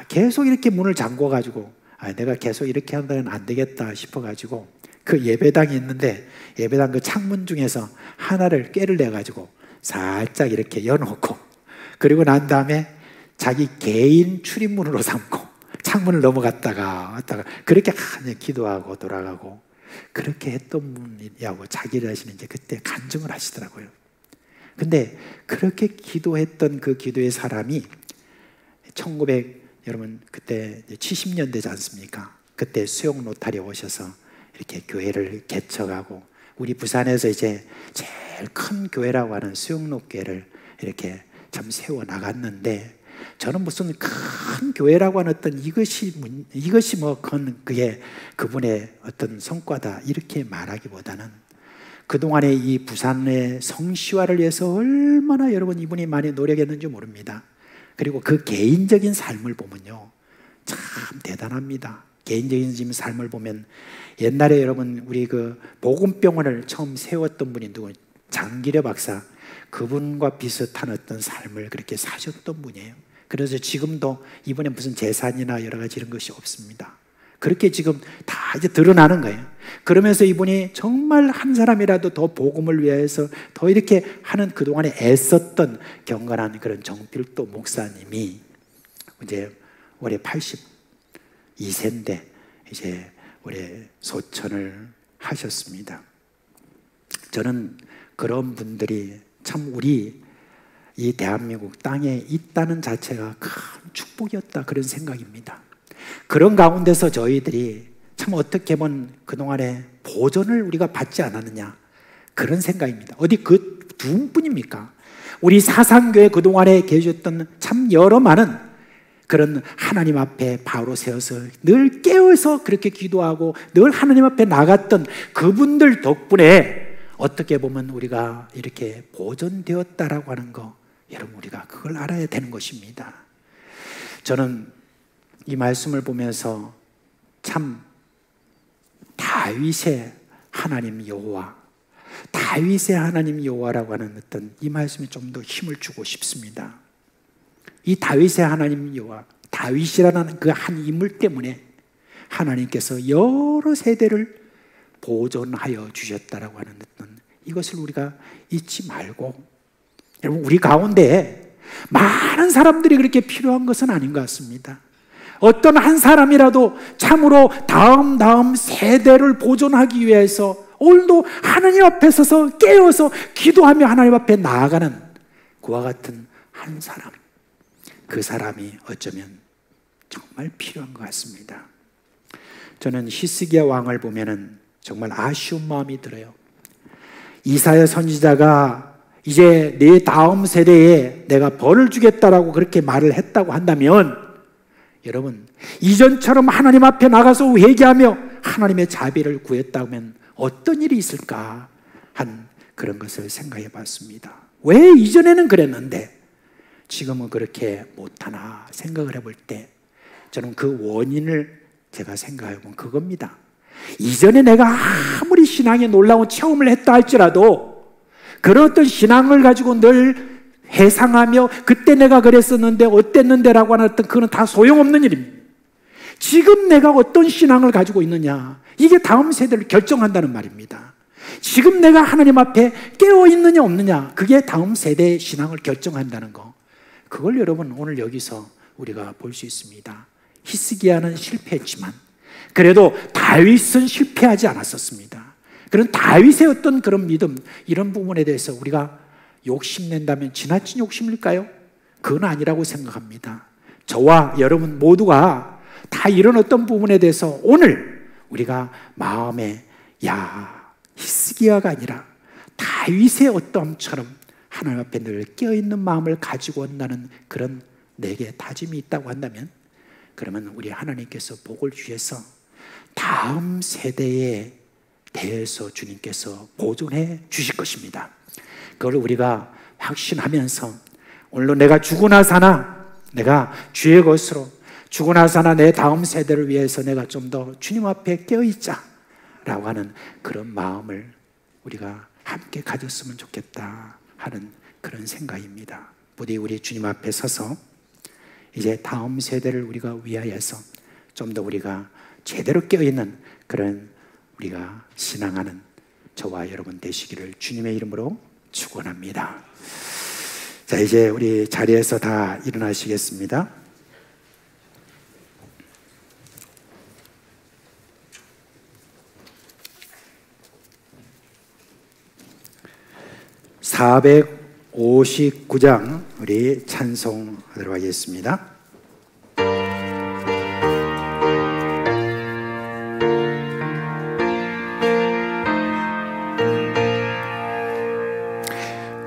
Speaker 3: 계속 이렇게 문을 잠궈가지고 내가 계속 이렇게 한다면 안 되겠다 싶어가지고 그 예배당이 있는데 예배당 그 창문 중에서 하나를 꾀를 내가지고 살짝 이렇게 여놓고 그리고 난 다음에 자기 개인 출입문으로 삼고 창문을 넘어갔다가 왔다가 그렇게 기도하고 돌아가고 그렇게 했던 분이라고 자기 자신이 이제 그때 간증을 하시더라고요. 근데 그렇게 기도했던 그 기도의 사람이 여러분 그때 70년대지 않습니까? 그때 수영 로타리에 오셔서 이렇게 교회를 개척하고 우리 부산에서 이제 제일 큰 교회라고 하는 수영록교회를 이렇게 참 세워 나갔는데 저는 무슨 큰 교회라고 하는 어떤 이것이 그게 그분의 어떤 성과다 이렇게 말하기보다는 그동안에 이 부산의 성시화를 위해서 얼마나 여러분 이분이 많이 노력했는지 모릅니다. 그리고 그 개인적인 삶을 보면요 참 대단합니다. 개인적인 삶을 보면 옛날에 여러분 우리 그 복음병원을 처음 세웠던 분이 누구 장기려 박사 그분과 비슷한 어떤 삶을 그렇게 사셨던 분이에요. 그래서 지금도 이번에 무슨 재산이나 여러 가지 이런 것이 없습니다. 그렇게 지금 다 이제 드러나는 거예요. 그러면서 이분이 정말 한 사람이라도 더 복음을 위해서 더 이렇게 하는 그동안에 애썼던 경건한 그런 정필도 목사님이 이제 올해 82세인데 이제 올해 소천을 하셨습니다. 저는 그런 분들이 참 우리 이 대한민국 땅에 있다는 자체가 큰 축복이었다 그런 생각입니다. 그런 가운데서 저희들이 참 어떻게 보면 그동안에 보존을 우리가 받지 않았느냐 그런 생각입니다. 어디 그 두 분뿐입니까? 우리 사상교회 그동안에 계셨던 참 여러 많은 그런 하나님 앞에 바로 세워서 늘 깨어서 그렇게 기도하고 늘 하나님 앞에 나갔던 그분들 덕분에 어떻게 보면 우리가 이렇게 보존되었다라고 하는 거, 여러분 우리가 그걸 알아야 되는 것입니다. 저는 이 말씀을 보면서 참 다윗의 하나님 여호와, 다윗의 하나님 여호와라고 하는 어떤 이 말씀에 좀 더 힘을 주고 싶습니다. 이 다윗의 하나님 여호와, 다윗이라는 그 한 인물 때문에 하나님께서 여러 세대를 보존하여 주셨다라고 하는 어떤 이것을 우리가 잊지 말고, 여러분 우리 가운데 많은 사람들이 그렇게 필요한 것은 아닌 것 같습니다. 어떤 한 사람이라도 참으로 다음 세대를 보존하기 위해서 오늘도 하나님 앞에 서서 깨어서 기도하며 하나님 앞에 나아가는 그와 같은 한 사람, 그 사람이 어쩌면 정말 필요한 것 같습니다. 저는 히스기야 왕을 보면은 정말 아쉬운 마음이 들어요. 이사야 선지자가 이제 내 다음 세대에 내가 벌을 주겠다라고 그렇게 말을 했다고 한다면, 여러분 이전처럼 하나님 앞에 나가서 회개하며 하나님의 자비를 구했다면 어떤 일이 있을까 한 그런 것을 생각해 봤습니다. 왜 이전에는 그랬는데 지금은 그렇게 못하나 생각을 해볼 때 저는 그 원인을 제가 생각해 보면 그겁니다. 이전에 내가 아무리 신앙에 놀라운 체험을 했다 할지라도 그런 어떤 신앙을 가지고 늘 회상하며 그때 내가 그랬었는데 어땠는데 라고 하는 어떤 그건 다 소용없는 일입니다. 지금 내가 어떤 신앙을 가지고 있느냐, 이게 다음 세대를 결정한다는 말입니다. 지금 내가 하나님 앞에 깨어 있느냐 없느냐, 그게 다음 세대의 신앙을 결정한다는 거, 그걸 여러분 오늘 여기서 우리가 볼 수 있습니다. 히스기야는 실패했지만 그래도 다윗은 실패하지 않았었습니다. 그런 다윗의 어떤 그런 믿음, 이런 부분에 대해서 우리가 욕심낸다면 지나친 욕심일까요? 그건 아니라고 생각합니다. 저와 여러분 모두가 다 이런 어떤 부분에 대해서 오늘 우리가 마음에 히스기야가 아니라 다윗의 어떠함처럼 하나님 앞에 늘 깨어있는 마음을 가지고 온다는 그런 내게 다짐이 있다고 한다면, 그러면 우리 하나님께서 복을 주셔서 다음 세대에 대해서 주님께서 보존해 주실 것입니다. 그걸 우리가 확신하면서 오늘도 내가 죽으나 사나, 내가 주의 것으로 죽으나 사나 내 다음 세대를 위해서 내가 좀 더 주님 앞에 깨어있자 라고 하는 그런 마음을 우리가 함께 가졌으면 좋겠다 하는 그런 생각입니다. 부디 우리 주님 앞에 서서 이제 다음 세대를 우리가 위하여서 좀 더 우리가 제대로 깨어있는 그런 우리가 신앙하는 저와 여러분 되시기를 주님의 이름으로 축원합니다. 자, 이제 우리 자리에서 다 일어나시겠습니다. (459장) 우리 찬송하도록 하겠습니다.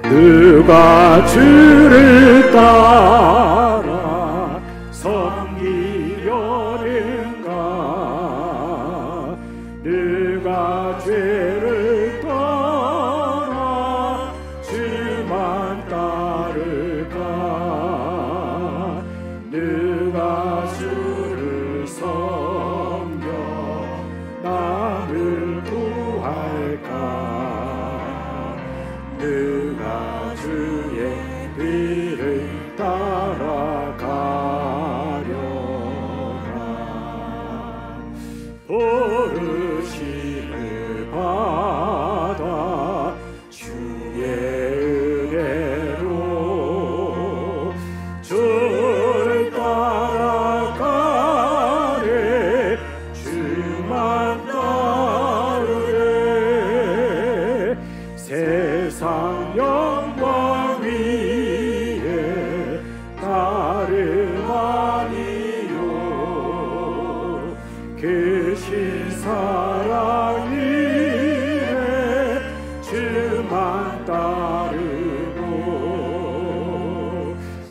Speaker 4: 누가 주를 따라 섬기려는가, 누가 죄를 떠나 주만 따를까, 누가 주를 섬겨 남을 구할까, 누가 주의 뒤를 따라가려나, 부르심을 받아 주의 은혜로 주를 따라가래, 주만 따르래, 세상 영광 위에 나를 아니요, 그 신사랑 위에 주만 따르고,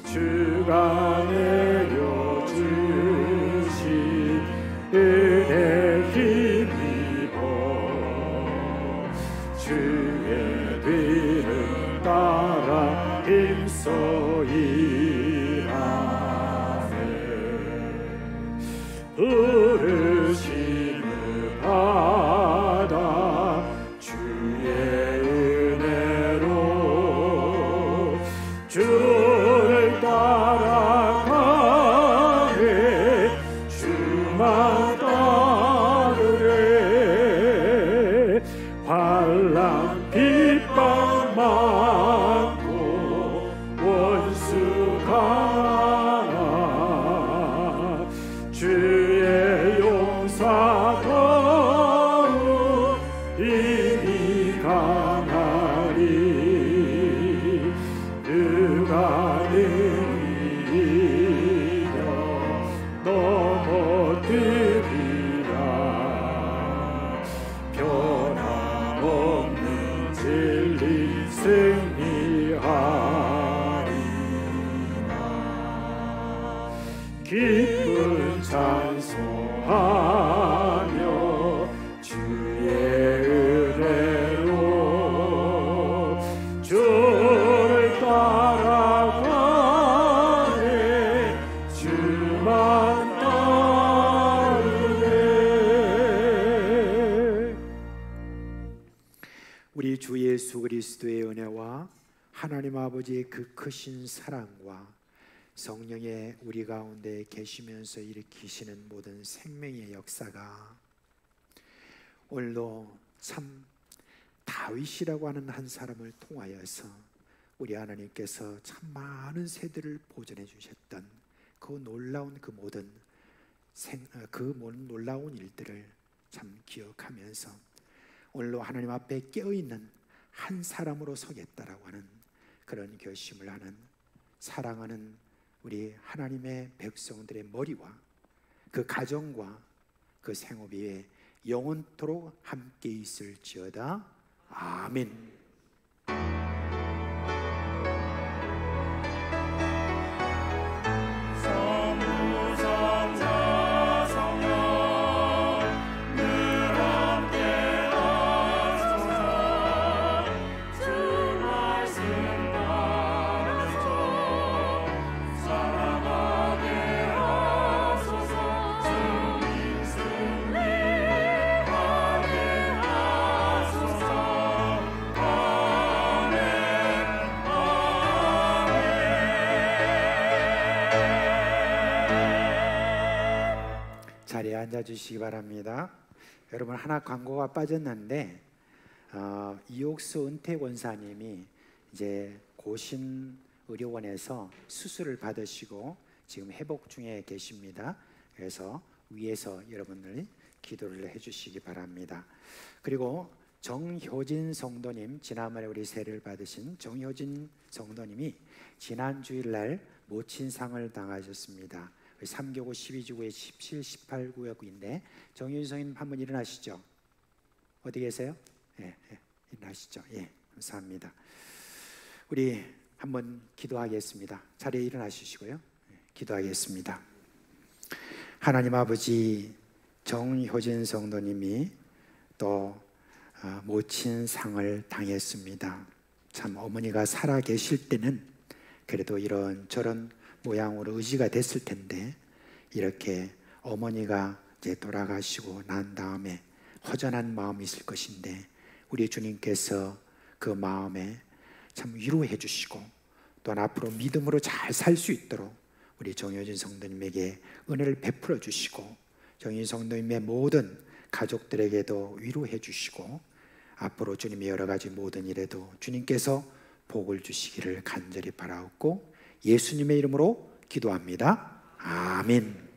Speaker 4: 주가 내려 예수 강하나 주의 용사 더욱 힘이 강하리 누가 능히 이겨 넘어뜨리랴 변함없는 진리 승리하리라 기쁜 찬송하며 주의 은혜로 주를 따라가네 주만 따르네.
Speaker 3: 우리 주 예수 그리스도의 은혜와 하나님 아버지의 그 크신 사랑과 성령의 우리 가운데 계시면서 일으키시는 모든 생명의 역사가 오늘도 참 다윗이라고 하는 한 사람을 통하여서 우리 하나님께서 참 많은 세대를 보존해 주셨던 그 놀라운 그 모든 놀라운 일들을 참 기억하면서 오늘도 하나님 앞에 깨어있는 한 사람으로 서겠다라고 하는 그런 결심을 하는 사랑하는 우리 하나님의 백성들의 머리와 그 가정과 그 생업이 영원토록 함께 있을지어다. 아멘. 자리에 앉아주시기 바랍니다. 여러분 하나 광고가 빠졌는데 이옥수 은퇴 원사님이 이제 고신의료원에서 수술을 받으시고 지금 회복 중에 계십니다. 그래서 위에서 여러분들 기도를 해주시기 바랍니다. 그리고 정효진 성도님, 지난번에 우리 세례를 받으신 정효진 성도님이 지난 주일날 모친상을 당하셨습니다. 3교구 12주구의 17, 18구역인데 정윤 성님 한번 일어나시죠. 어디 계세요? 예, 일어나시죠. 예, 감사합니다. 우리 한번 기도하겠습니다. 자리에 일어나시고요. 기도하겠습니다. 하나님 아버지, 정효진 성도님이 또 모친상을 당했습니다. 참 어머니가 살아 계실 때는 그래도 이런 저런 모양으로 의지가 됐을 텐데 이렇게 어머니가 이제 돌아가시고 난 다음에 허전한 마음이 있을 것인데 우리 주님께서 그 마음에 참 위로해 주시고 또한 앞으로 믿음으로 잘 살 수 있도록 우리 정효진 성도님에게 은혜를 베풀어 주시고 정효진 성도님의 모든 가족들에게도 위로해 주시고 앞으로 주님의 여러 가지 모든 일에도 주님께서 복을 주시기를 간절히 바라옵고 예수님의 이름으로 기도합니다. 아멘.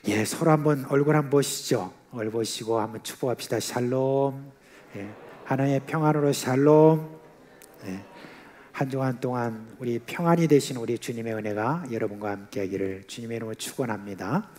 Speaker 3: 예, 서로 한번 얼굴 한번 보시죠. 얼굴 보시고 한번 축복합시다. 샬롬. 예, 하나님의 평안으로 샬롬. 예, 한 주간 동안 우리 평안이 되신 우리 주님의 은혜가 여러분과 함께하기를 주님의 이름으로 축원합니다.